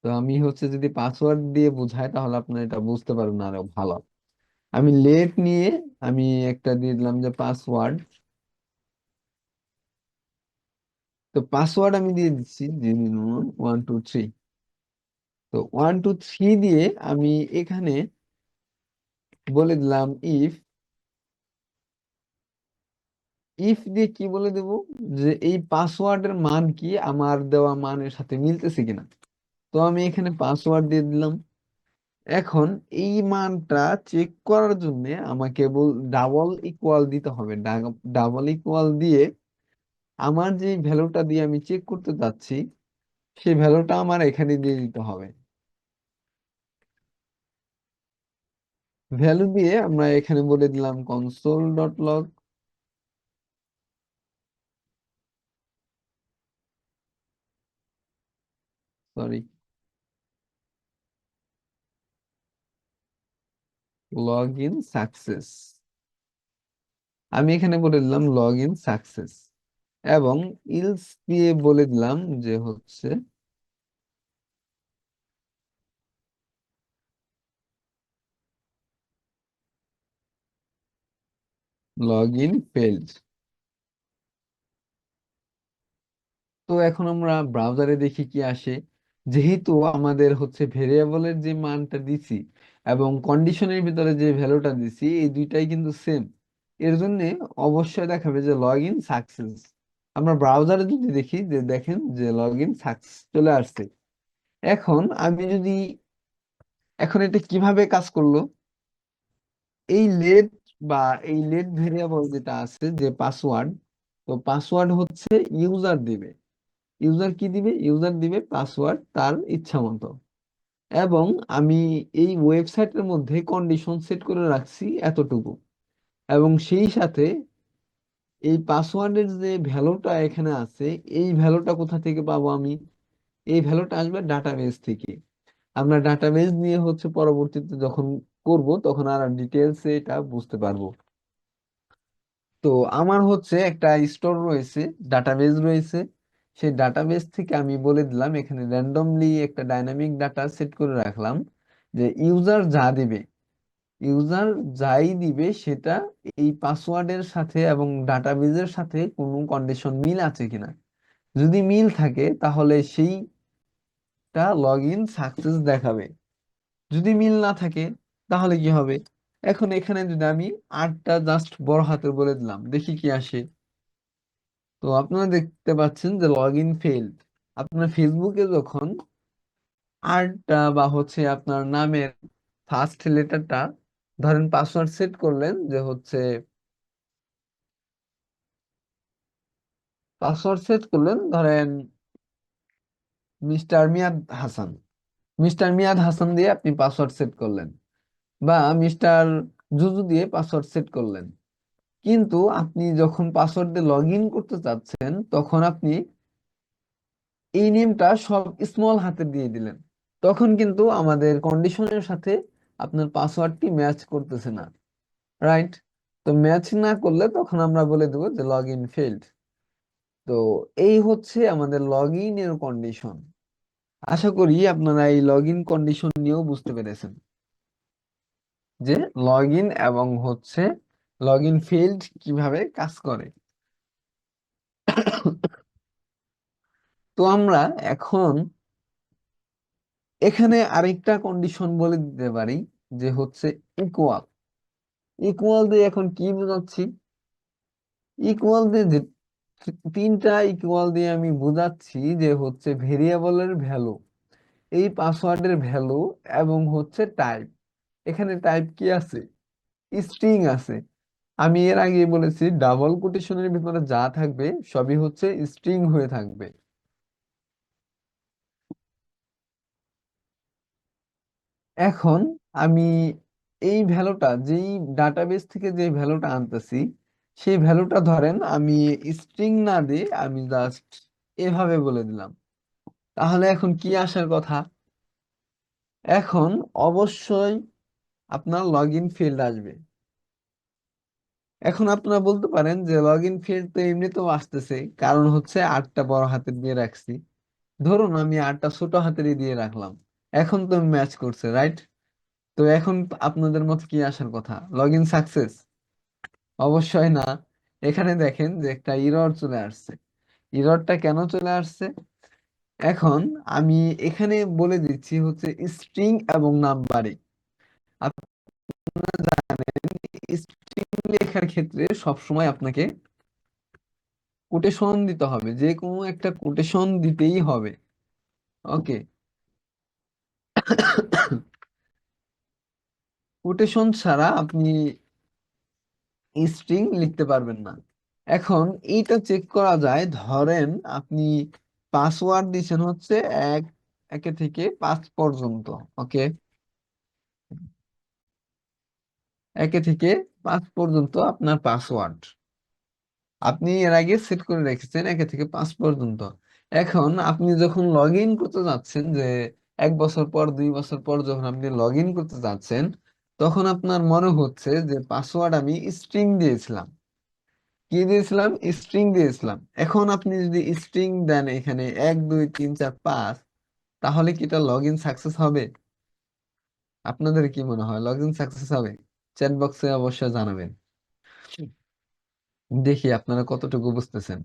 তো আমি হচ্ছে যদি পাসওয়ার্ড দিয়ে বুঝাই তাহলে আপনারা এটা বুঝতে পারবেন আরো ভালো। আমি লেট নিয়ে আমি একটা দিয়ে দিলাম যে পাসওয়ার্ড। তো পাসওয়ার্ড আমি দিয়ে দিচ্ছি যে 1 2 3। তো 1 2 3 দিয়ে আমি এখানে বলে দিলাম ইফ। ইফ দিয়ে কি বলে দেব, যে এই পাসওয়ার্ডের মান কি আমার দেওয়া মানের সাথে মিলতেছে কিনা। তো আমি এখানে পাসওয়ার্ড দিয়ে দিলাম। এখন এই মানটা চেক করার জন্য আমাকে ডাবল ইকুয়াল দিতে হবে। ডাবল ইকুয়াল দিয়ে আমার যে ভ্যালুটা দিয়ে আমি চেক করতে যাচ্ছি সেই ভ্যালুটা আমার এখানে দিয়ে দিতে হবে। ভ্যালু দিয়ে আমরা এখানে বলে দিলাম console dot log, sorry, log in success. আমি এখানে বলে দিলাম লগ ইন সাকসেস, এবং ইলস দিয়ে বলে দিলাম যে হচ্ছে লগ ইন ফেলড। তো এখন আমরা ব্রাউজারে দেখি কি আসে। যেহেতু আমাদের হচ্ছে ভেরিয়েবলের যে মানটা দিছি এবং কন্ডিশনের ভিতরে যে ভ্যালুটা দিছি এই দুইটাই কিন্তু সেম, এর জন্য অবশ্যই দেখাবে যে লগ ইন সাকসেস। আমরা ব্রাউজারে যদি দেখি যে দেখেন যে লগ ইন সাকসেস চলে আসছে। এখন আমি যদি, এখন এটা কিভাবে কাজ করলো, এই লেট বা এই লেট ভেরিয়েবল যেটা আছে যে পাসওয়ার্ড, তো পাসওয়ার্ড হচ্ছে ইউজার দিবে। ইউজার কি দিবে? ইউজার দিবে পাসওয়ার্ড তার ইচ্ছা মতো। এবং আমি এই ওয়েবসাইটের মধ্যে কন্ডিশন সেট করে রাখছি এতটুকু। এবং সেই সাথে এই পাসওয়ার্ডের যে ভ্যালুটা এখানে আছে, এই ভ্যালুটা কোথা থেকে পাবো আমি? এই ভ্যালুটা আসবে ডাটাবেস থেকে। আমরা ডাটাবেস নিয়ে হচ্ছে পরবর্তীতে যখন করব তখন আর ডিটেলস এটা বুঝতে পারবো। তো আমার হচ্ছে একটা স্টোর রয়েছে, ডাটাবেস রয়েছে। সেই ডাটাবেস থেকে আমি বলে দিলাম এখানে র্যান্ডমলি একটা ডাইনামিক ডাটা সেট করে রাখলাম যে ইউজার যা দিবে, ইউজার যাই দিবে সেটা এই পাসওয়ার্ডের সাথে এবং ডাটাবেজের সাথে কোনো কন্ডিশন মিল আছে কিনা। যদি মিল থাকে তাহলে সেইটা লগ ইন সাকসেস দেখাবে। যদি মিল না থাকে তাহলে কি হবে? এখন এখানে যদি আমি 8টা জাস্ট বড় হাতের বলে দিলাম, দেখি কি আসে। তো আপনারা দেখতে পাচ্ছেন যে লগ ইন ফেইল্ড। আপনার ফেসবুকে যখন আরটা বা হচ্ছে আপনার নামের ফার্স্ট লেটারটা, ধরেন পাসওয়ার্ড সেট করলেন যে হচ্ছে, পাসওয়ার্ড সেট করলেন ধরেন মিস্টার মিয়াদ হাসান। মিস্টার মিয়াদ হাসান দিয়ে আপনি পাসওয়ার্ড সেট করলেন, বা মিস্টার জুজু দিয়ে পাসওয়ার্ড সেট করলেন। কিন্তু আপনি যখন পাসওয়ার্ড দিয়ে লগ ইন করতে চাচ্ছেন তখন আপনি এই নেমটা সব স্মল হাতে দিয়ে দিলেন, তখন কিন্তু আমাদের কন্ডিশনের সাথে আপনার পাসওয়ার্ডটি ম্যাচ করতেছে না, রাইট? তো ম্যাচ না করলে তখন আমরা বলে দেবো যে লগ ইন ফেইল্ড। তো এই হচ্ছে আমাদের লগ ইন এর কন্ডিশন। আশা করি আপনারা এই লগ ইন কন্ডিশন নিয়েও বুঝতে পেরেছেন যে লগ ইন এবং হচ্ছে লগ ইন ফেইল্ড কিভাবে কাজ করে। তো আমরা এখন এখানে আরেকটা কন্ডিশন বলে দিতে পারি, যে হচ্ছে ইকুয়াল। ইকুয়াল দিয়ে এখন কি বোঝাচ্ছি? ইকুয়াল দিয়ে যে তিনটা ইকুয়াল দিয়ে আমি বোঝাচ্ছি যে হচ্ছে ভেরিয়েবলের ভ্যালু, এই পাসওয়ার্ডের ভ্যালু এবং হচ্ছে টাইপ। এখানে টাইপ কি আছে? স্ট্রিং আছে। আমি এর আগে বলেছি ডাবল কোটেশনের ভিতরে যা থাকবে সবই হচ্ছে স্ট্রিং হয়ে থাকবে। এখন আমি এই ভ্যালুটা যেই ডাটাবেস থেকে যে ভ্যালুটা আনতেছি, সেই ভ্যালুটা ধরেন আমি স্ট্রিং না দিয়ে আমি জাস্ট এভাবে বলে দিলাম, তাহলে এখন কি আসার কথা? এখন অবশ্যই আপনার লগ ইন ফিল্ড আসবে। এখন আপনারা বলতে পারেন যে লগ ইন ফিল্ড তো এমনিতেও আসতেছে, কারণ হচ্ছে আটটা বড় হাতের দিয়ে রাখছি। ধরুন আমি আটটা ছোট হাতেরই দিয়ে রাখলাম, এখন তো ম্যাচ করছে, রাইট? তো এখন আপনাদের মত কি আসার কথা? Log in success? অবশ্যই না। এখানে দেখেন যে একটা ইরর চলে আসছে। ইররটা কেন চলে আসছে? এখন আমি এখানে বলে দিচ্ছি হচ্ছে স্ট্রিং এবং নাম্বারিং। আপনারা জানেন স্ট্রিং লেখার ক্ষেত্রে সবসময় আপনাকে কোটেশন দিতে হবে, যে কোনো একটা কোটেশন দিতেই হবে। ওকে। কোটেশন ছাড়া আপনি স্ট্রিং লিখতে পারবেন না। এখন এইটা চেক করা যায়, ধরেন আপনি পাসওয়ার্ড দিচ্ছেন হচ্ছে এক, একে থেকে 5 পর্যন্ত। ওকে, একে থেকে 5 পর্যন্ত আপনার পাসওয়ার্ড আপনি এর আগে সেট করে রেখেছেন, একে থেকে 5 পর্যন্ত। এখন আপনি যখন লগ ইন করতে যাচ্ছেন, যে 1 বছর পর 2 বছর পর যখন আপনি লগ ইন করতে যাচ্ছেন, তখন আপনার মনে হচ্ছে যে পাসওয়ার্ড আমি স্ট্রিং দিয়েছিলাম। কি দিয়েছিলাম? স্ট্রিং দিয়েছিলাম। এখন আপনি যদি স্ট্রিং দেন এখানে 1 2 3 4 5, তাহলে কি এটা লগ ইন সাকসেস হবে? আপনাদের কি মনে হয় লগ ইন সাকসেস হবে? চ্যাট বক্সে অবশ্যই জানাবেন, দেখি আপনারা কতটুকু বুঝতেছেন।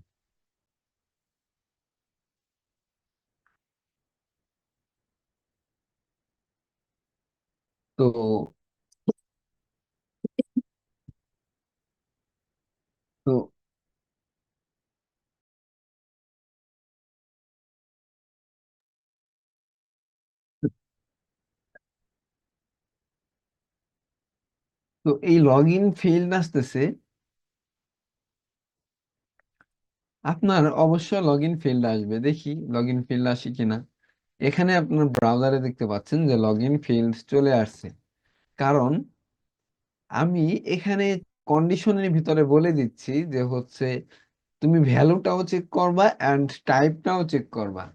তো তো তো এই লগ ইন ফিল্ড আসতেছে, আপনার অবশ্যই লগ ইন ফিল্ড আসবে। দেখি লগ ইন ফিল্ড আসে কিনা। এখানে আপনার ব্রাউজারে দেখতে পাচ্ছেন যে লগ ইন ফিল্ড চলে আসছে, কারণ আমি এখানে কন্ডিশনের ভিতরে বলে দিচ্ছি যে হচ্ছে তুমি ভ্যালুটাও চেক করবা এন্ড টাইপটাও চেক করবা।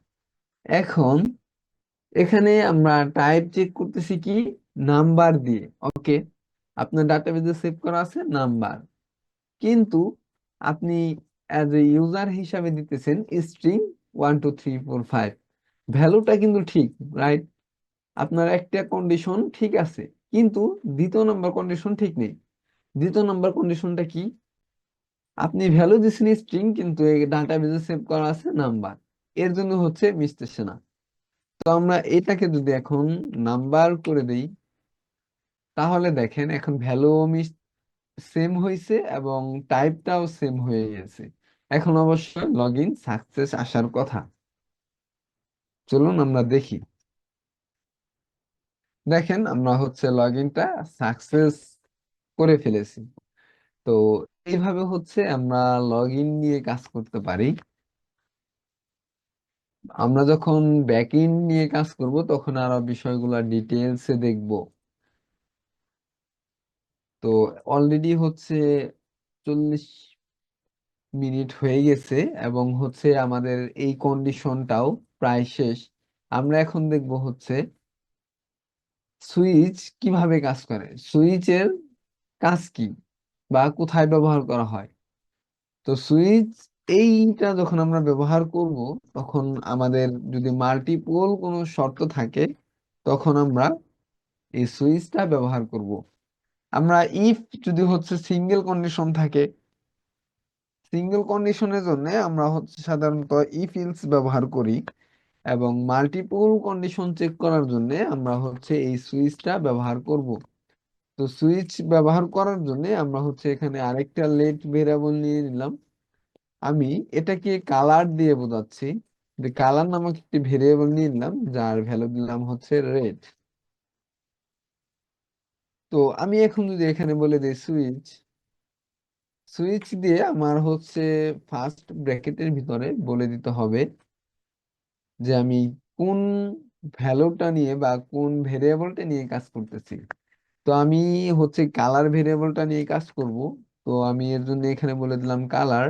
এখন এখানে আমরা টাইপ চেক করতেছি কি? নাম্বার দিয়ে। ওকে, আপনার ডাটাবেজে সেভ করা আছে নাম্বার, কিন্তু আপনি অ্যাজ এ ইউজার হিসাবে দিতেছেন স্ট্রিং 1 2 3 4 5। ভ্যালুটা কিন্তু ঠিক, রাইট? আপনার একটা কন্ডিশন ঠিক আছে, কিন্তু দ্বিতীয় নম্বর কন্ডিশন ঠিক নেই। দ্বিতীয় নম্বর কন্ডিশনটা কি? আপনি ভ্যালু দিচ্ছেন স্ট্রিং, কিন্তু এই ডাটাবেজে সেভ করা আছে নাম্বার, এর জন্য হচ্ছে মিশতেছে না। তো আমরা এটাকে যদি এখন নাম্বার করে দেই, তাহলে দেখেন এখন ভ্যালু সেম হয়েছে এবং টাইপটাও সেম হয়ে গেছে। এখন অবশ্যই লগ ইন সাকসেস আসার কথা। চলুন আমরা দেখি। দেখেন আমরা হচ্ছে লগ ইনটা সাকসেস করে ফেলেছি। তো এইভাবে হচ্ছে আমরা লগ ইন নিয়ে কাজ করতে পারি। আমরা যখন ব্যাক ইন নিয়ে কাজ করব তখন আরো বিষয়গুলো ডিটেলসে দেখব। তো অলরেডি হচ্ছে 45 মিনিট হয়ে গেছে এবং হচ্ছে আমাদের এই কন্ডিশনটাও প্রায় শেষ। আমরা এখন দেখব হচ্ছে সুইচ কিভাবে কাজ করে, সুইচের কাজ কি বা কোথায় ব্যবহার করা হয়। তো সুইচ এইটা যখন আমরা ব্যবহার করব, তখন আমাদের যদি মাল্টিপল কোনো শর্ত থাকে, তখন আমরা এই সুইচটা ব্যবহার করব। আমরা ইফ যদি হচ্ছে সিঙ্গেল কন্ডিশন থাকে, সিঙ্গেল কন্ডিশনের জন্য আমরা হচ্ছে সাধারণত ইফ ইলস ব্যবহার করি, এবং মাল্টিপল কন্ডিশন চেক করার জন্য আমরা হচ্ছে এই সুইচটা ব্যবহার করব। তো সুইচ ব্যবহার করার জন্য আমরা হচ্ছে এখানে আরেকটা লেট ভেরিয়েবল নিয়ে নিলাম। আমি এটাকে কালার দিয়ে বোঝাচ্ছি, যে কালার নামক একটি ভেরিয়েবল নিয়ে নিলাম, যার ভ্যালু দিলাম হচ্ছে রেড। তো আমি এখন যদি এখানে বলে দিই সুইচ, সুইচ দিয়ে আমার হচ্ছে ফার্স্ট ব্র্যাকেটের ভিতরে বলে দিতে হবে যে আমি কোন ভ্যালুটা নিয়ে বা কোন ভেরিয়েবলটা নিয়ে কাজ করতেছি। তো আমি হচ্ছে কালার ভেরিয়েবলটা নিয়ে কাজ করব। তো আমি এর জন্য এখানে বলে দিলাম কালার।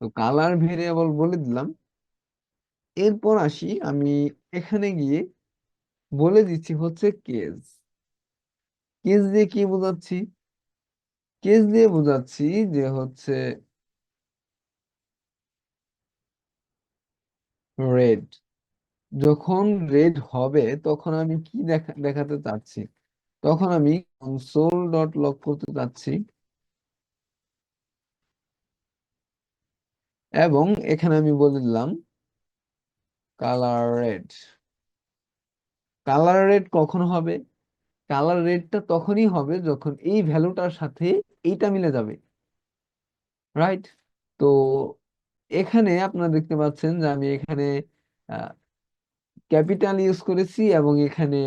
তো কালার ভেরিয়েবল বলে দিলাম। এরপর আসি আমি এখানে গিয়ে বলে দিচ্ছি হচ্ছে কেস। কেস দিয়ে কি বোঝাচ্ছি? কেস দিয়ে বোঝাচ্ছি যে হচ্ছে রেড, যখন রেড হবে তখন আমি কি দেখাতে চাচ্ছি, তখন আমি কনসোল ডট লগ করতে চাচ্ছি এবং এখানে আমি বলে দিলাম কালার রেড। কালার রেড কখন হবে? কালার রেডটা তখনই হবে যখন এই ভ্যালুটার সাথে এইটা মিলে যাবে, রাইট? তো এখানে আপনারা দেখতে পাচ্ছেন যে আমি এখানে ক্যাপিটাল ইউজ করেছি এবং এখানে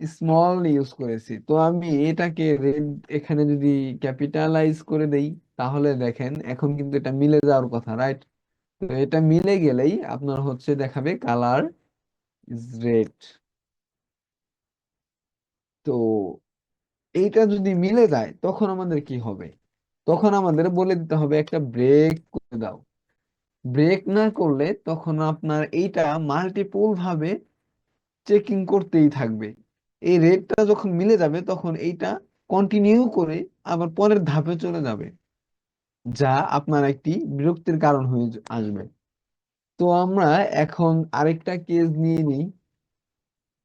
স্মল ইউজ করেছি। তো আমি এটাকে রেড এখানে যদি ক্যাপিটালাইজ করে দেই, তাহলে দেখেন এখন কিন্তু এটা মিলে যাওয়ার কথা, রাইট? তো এটা মিলে গেলেই আপনার হচ্ছে দেখাবে কালার ইজ রেড। তো এইটা যদি মিলে যায় তখন আমাদের কি হবে? তখন আমাদের বলে দিতে হবে একটা ব্রেক করে দাও। ব্রেক না করলে তখন আপনার এইটা মাল্টিপল ভাবে চেকিং করতেই থাকবে। এই রেটটা যখন মিলে যাবে তখন এইটা কন্টিনিউ করে আবার পরের ধাপে চলে যাবে, যা আপনার একটি বিরক্তির কারণ হয়ে আসবে। তো আমরা এখন আরেকটা কেস নিয়ে নিই।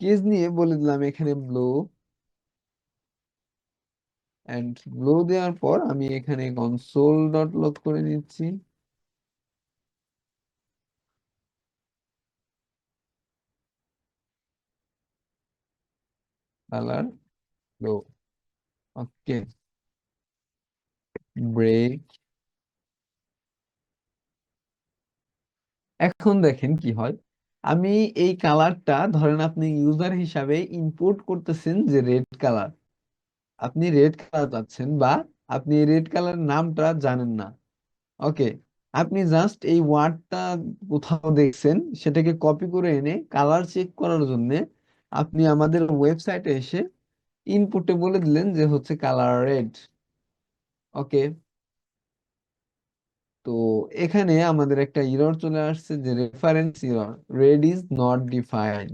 কেস নিয়ে বলে দিলাম এখানে ব্লো, এন্ড ব্লো দেওয়ার পর আমি এখানে কনসোল ডট লগ করে নিচ্ছি কালার ব্লো। ওকে, ব্রেক। এখন দেখেন কি হয়। আমি এই কালারটা ধরেন আপনি ইউজার হিসাবে ইনপুট করতেছেন যে রেড কালার, আপনি রেড কালার পাচ্ছেন, বা আপনি রেড কালার নামটা জানেন না। ওকে, আপনি জাস্ট এই ওয়ার্ডটা কোথাও দেখছেন, সেটাকে কপি করে এনে কালার চেক করার জন্য আপনি আমাদের ওয়েবসাইটে এসে ইনপুটে বলে দিলেন যে হচ্ছে কালার রেড। ওকে, তো এখানে আমাদের একটা ইরর চলে আসছে, যে reference error, red is not defined.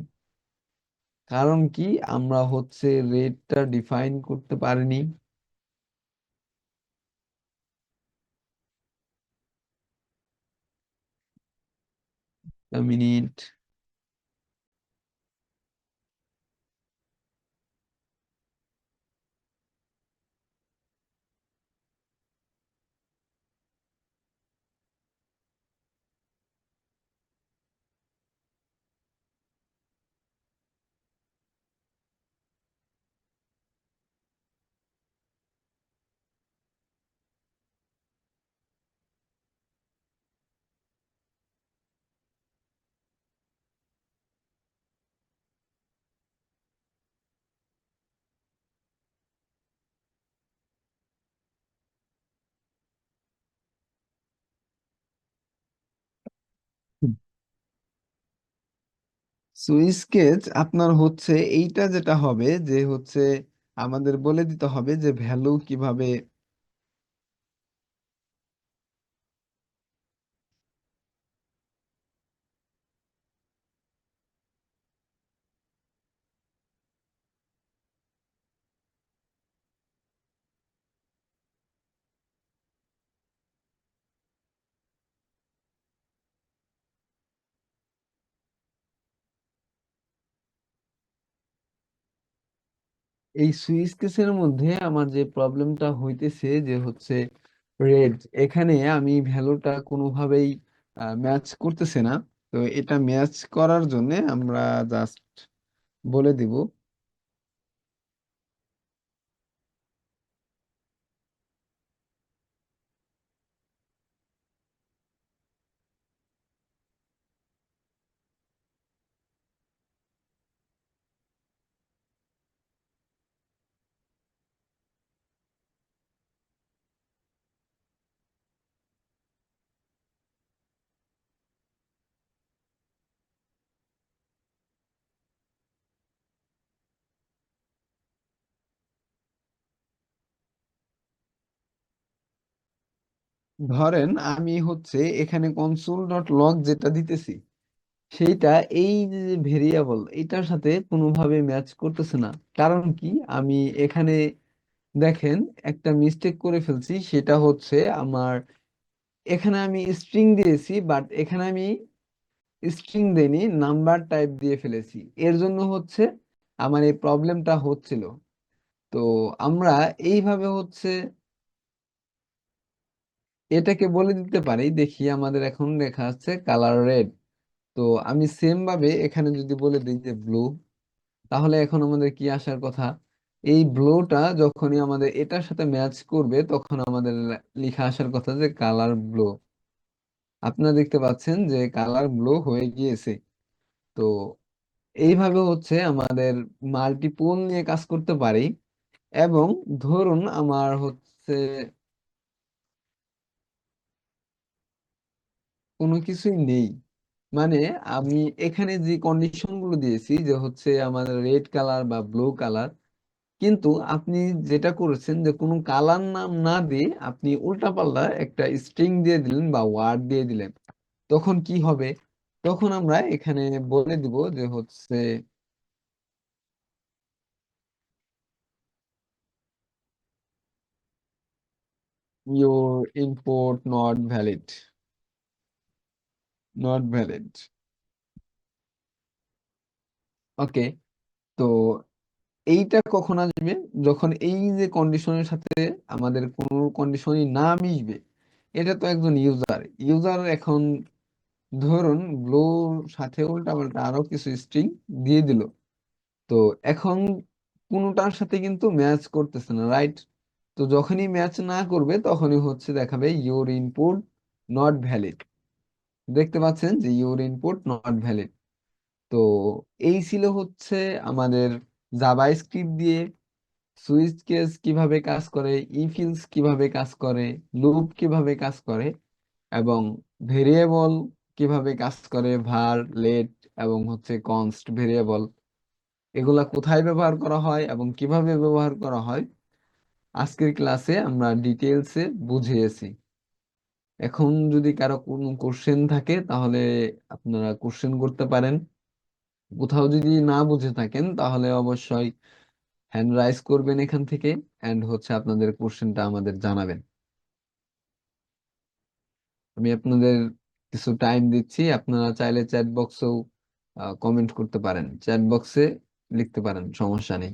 কারণ কি, আমরা হচ্ছে রেটটা ডিফাইন করতে পারিনি। মিনিট। সুইচ কেস আপনার হচ্ছে এইটা যেটা হবে যে হচ্ছে আমাদের বলে দিতে হবে যে ভ্যালু কিভাবে। এই সুইচ কেসের মধ্যে আমার যে প্রবলেমটা হইতেছে যে হচ্ছে রেড, এখানে আমি ভ্যালুটা কোনোভাবেই ম্যাচ করতেছে না। তো এটা ম্যাচ করার জন্য আমরা জাস্ট বলে দিব। ধরেন আমি হচ্ছে এখানে কনসোল ডট লগ যেটা দিতেছি সেইটা এই যে ভেরিয়েবল এটার সাথে কোনোভাবে ম্যাচ করতেছে না। কারণ কি, আমি এখানে দেখেন একটা মিস্টেক করে ফেলছি, সেটা হচ্ছে আমার এখানে আমি স্ট্রিং দিয়েছি, বাট এখানে আমি স্ট্রিং দেইনি, নাম্বার টাইপ দিয়ে ফেলেছি। এর জন্য হচ্ছে আমার এই প্রবলেমটা হচ্ছিল। তো আমরা এইভাবে হচ্ছে এটাকে বলে দিতে পারি। দেখি আমাদের এখন লেখা আছে কালার রেড। তো আমি সেম ভাবে এখানে যদি বলে দিই যে ব্লু, তাহলে এখন আমাদের কি আসার কথা, এই ব্লুটা যখনই আমাদের এটার সাথে ম্যাচ করবে তখন আমাদের লেখা আসার কথা যে কালার ব্লু। আপনারা দেখতে পাচ্ছেন যে কালার ব্লু হয়ে গিয়েছে। তো এইভাবে হচ্ছে আমাদের মাল্টিপল নিয়ে কাজ করতে পারি। এবং ধরুন আমার হচ্ছে কোনো কিছুই নেই, মানে আমি এখানে যে কন্ডিশন গুলো দিয়েছি যে হচ্ছে আমাদের রেড কালার বা ব্লু কালার, কিন্তু আপনি যেটা করেছেন যে কোনো কালার নাম না দিয়ে আপনি উল্টাপাল্টা একটা স্ট্রিং দিয়ে দিলেন বা ওয়ার্ড দিয়ে দিলেন। তখন কি হবে? তখন আমরা এখানে বলে দিব যে হচ্ছে your input not valid. ওকে। তো এইটা কখন আসবে? যখন এই যে কন্ডিশনের সাথে আমাদের কোনো কন্ডিশনই না মিশবে। এটা তো একজন ইউজার ইউজার এখন ধরুন ব্লুর সাথে উল্টাপাল্টা আরো কিছু স্ট্রিং দিয়ে দিল। তো এখন কোনোটার সাথে কিন্তু ম্যাচ করতেছে না, রাইট? তো যখনই ম্যাচ না করবে তখনই হচ্ছে দেখাবে ইউর ইনপুট নট ভ্যালিড। দেখতে পাচ্ছেন যে ইউর ইনপুট নট ভ্যালিড। তো এই ছিল হচ্ছে আমাদের জাভা স্ক্রিপ্ট দিয়ে সুইচ কেস কিভাবে কাজ করে, ইফ এলস কিভাবে কাজ করে, লুপ কিভাবে কাজ করে, এবং ভেরিয়েবল কিভাবে কাজ করে, ভার, লেট এবং হচ্ছে কনস্ট ভেরিয়েবল, এগুলা কোথায় ব্যবহার করা হয় এবং কিভাবে ব্যবহার করা হয় আজকের ক্লাসে আমরা ডিটেলসে বুঝিয়েছি। এখন যদি কারো কোনো কোশ্চেন থাকে তাহলে আপনারা কোশ্চেন করতে পারেন। কোথাও যদি না বুঝে থাকেন তাহলে অবশ্যই হ্যান্ড রাইজ করবেন এখান থেকে, এন্ড হচ্ছে আপনাদের কোশ্চেনটা আমাদের জানাবেন। আমি আপনাদের কিছু টাইম দিচ্ছি, আপনারা চাইলে চ্যাট বক্সেও কমেন্ট করতে পারেন, চ্যাট বক্সে লিখতে পারেন, সমস্যা নেই।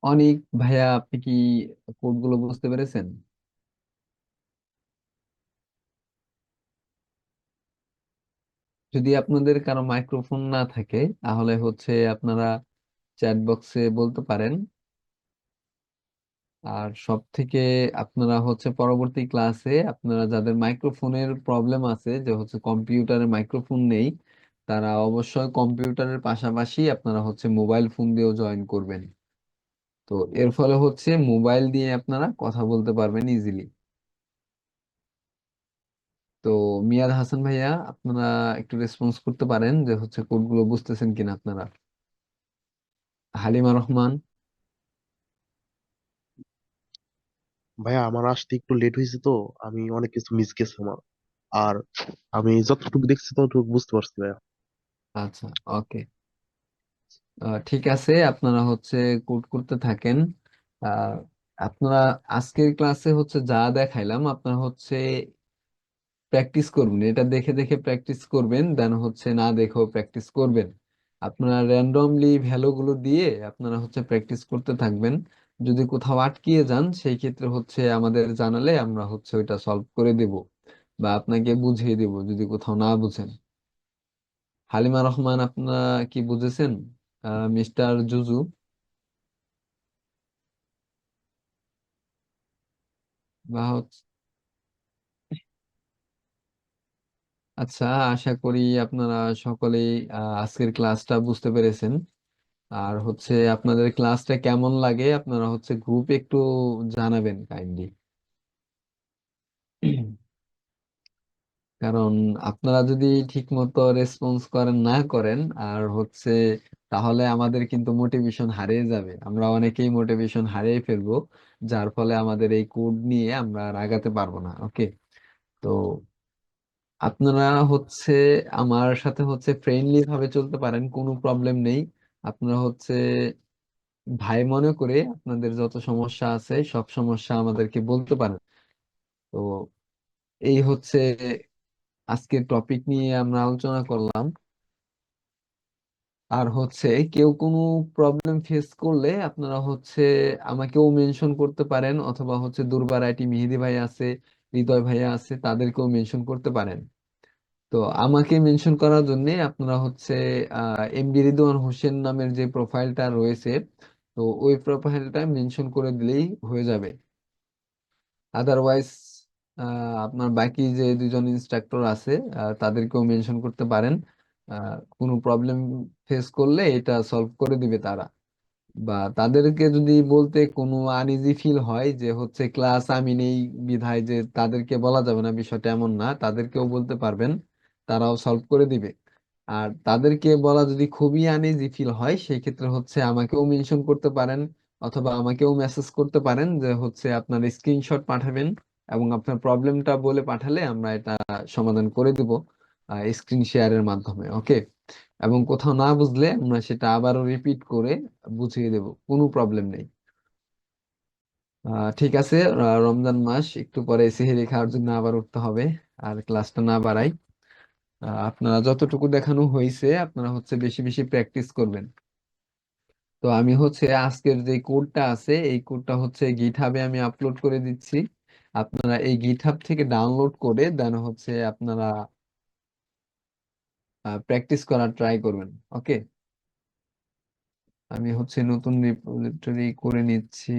অনেক ভাইয়া, আপনি কি কোডগুলো বুঝতে পেরেছেন? যদি আপনাদের কারো মাইক্রোফোন না থাকে তাহলে হচ্ছে আপনারা চ্যাট বক্সে বলতে পারেন। আর সব থেকে আপনারা হচ্ছে পরবর্তী ক্লাসে আপনারা যাদের মাইক্রোফোনের প্রবলেম আছে, যে হচ্ছে কম্পিউটারে মাইক্রোফোন নেই, তারা অবশ্যই কম্পিউটারের পাশাপাশি আপনারা হচ্ছে মোবাইল ফোন দিয়েও জয়েন করবেন। তো এর ফলে হচ্ছে মোবাইল দিয়ে আপনারা কথা বলতে পারবেন ইজিলি। তো মিয়াদ হাসান ভাইয়া, আপনারা একটু রেসপন্স করতে পারেন যে হচ্ছে কোডগুলো বুঝতেছেন কিনা আপনারা। হালিমা রহমান। ভাইয়া আমার আসতে একটু লেট হয়েছে তো, আমি অনেক কিছু মিস গেছে আমার। আর আমি যতটুকু দেখছি ততটুকু বুঝতে পারছি ভাইয়া। আচ্ছা, ওকে। ঠিক আছে, আপনারা হচ্ছে কোড করতে থাকেন। আহ, আপনারা আজকের ক্লাসে হচ্ছে যা দেখাইলাম আপনারা হচ্ছে প্র্যাকটিস করবেন, এটা দেখে দেখে প্র্যাকটিস করবেন, দেন হচ্ছে না দেখেও প্র্যাকটিস করবেন। আপনারা র্যান্ডমলি ভ্যালুগুলো দিয়ে আপনারা হচ্ছে প্র্যাকটিস করতে থাকবেন। যদি কোথাও আটকিয়ে যান সেই ক্ষেত্রে হচ্ছে আমাদের জানালে আমরা হচ্ছে ওইটা সলভ করে দেব বা আপনাকে বুঝিয়ে দেব যদি কোথাও না বুঝেন। হালিমা রহমান, আপনারা কি বুঝেছেন? মিস্টার জুজু বা হচ্ছে, আচ্ছা, আশা করি আপনারা সকলেই আজকের ক্লাসটা বুঝতে পেরেছেন। আর হচ্ছে আপনাদের ক্লাসটা কেমন লাগে আপনারা হচ্ছে গ্রুপে একটু জানাবেন কাইন্ডলি। কারণ আপনারা যদি ঠিক মতো রেসপন্স করেন না করেন আর হচ্ছে, তাহলে আমাদের কিন্তু মোটিভেশন হারিয়ে যাবে, আমরা অনেকেই মোটিভেশন হারিয়ে ফেলবো, যার ফলে আমাদের এই কোড নিয়ে আমরা আর আগাতে পারবো না। ওকে। তো আপনারা হচ্ছে আমার সাথে হচ্ছে ফ্রেন্ডলি ভাবে চলতে পারেন, কোনো প্রবলেম নেই। আপনারা হচ্ছে ভাই মনে করে আপনাদের যত সমস্যা আছে সব সমস্যা আমাদেরকে বলতে পারেন। তো এই হচ্ছে আজকের টপিক নিয়ে আমরা আলোচনা করলাম। আর হচ্ছে কেউ কোনো প্রবলেম ফেস করলে আপনারা হচ্ছে আমাকেও মেনশন করতে পারেন, অথবা হচ্ছে দুর্বার আইটি মেহেদি ভাই আছে, হৃদয় ভাইয়া আছে, তাদেরকেও মেনশন করতে পারেন। তো আমাকে মেনশন করার জন্য আপনারা হচ্ছে এমডি রিদওয়ান হোসেন নামের যে প্রোফাইলটা রয়েছে, তো ওই প্রোফাইলটা মেনশন করে দিলেই হয়ে যাবে। আদারওয়াইজ আপনার বাকি যে দুজন ইনস্ট্রাক্টর আছে তাদেরকেও মেনশন করতে পারেন। কোনো প্রবলেম ফেস করলে এটা সলভ করে দিবে তারা। বা তাদেরকে যদি বলতে কোনো আনইজি ফিল হয় যে হচ্ছে ক্লাস আমি নেই বিধায় যে তাদেরকে বলা যাবে না, বিষয়টা এমন না, তাদেরকেও বলতে পারবেন, তারাও সলভ করে দিবে। আর তাদেরকে বলা যদি খুবই আনইজি ফিল হয় সেই ক্ষেত্রে হচ্ছে আমাকেও মেনশন করতে পারেন, অথবা আমাকেও মেসেজ করতে পারেন যে হচ্ছে আপনার স্ক্রিনশট পাঠাবেন এবং আপনার প্রবলেমটা বলে পাঠালে আমরা এটা সমাধান করে দিব স্ক্রিন শেয়ারের মাধ্যমে। ওকে। এবং কোথাও না বুঝলে আমরা সেটা আবারও রিপিট করে বুঝিয়ে দেব, কোনো প্রবলেম নেই। ঠিক আছে। রমজান মাস, একটু পরে সেহরি খাওয়ার জন্য আবার উঠতে হবে। আর ক্লাসটা না বাড়াই। আপনারা যতটুকু দেখানো হয়েছে আপনারা হচ্ছে বেশি বেশি প্র্যাকটিস করবেন। তো আমি হচ্ছে আজকের যে কোডটা আছে এই কোডটা হচ্ছে গিটহাবে আমি আপলোড করে দিচ্ছি। আপনারা এই গিটহাব থেকে ডাউনলোড করে দেন হচ্ছে আপনারা প্র্যাকটিস করার ট্রাই করবেন। ওকে। আমি হচ্ছে নতুন রিপোজিটরি করে নিচ্ছি।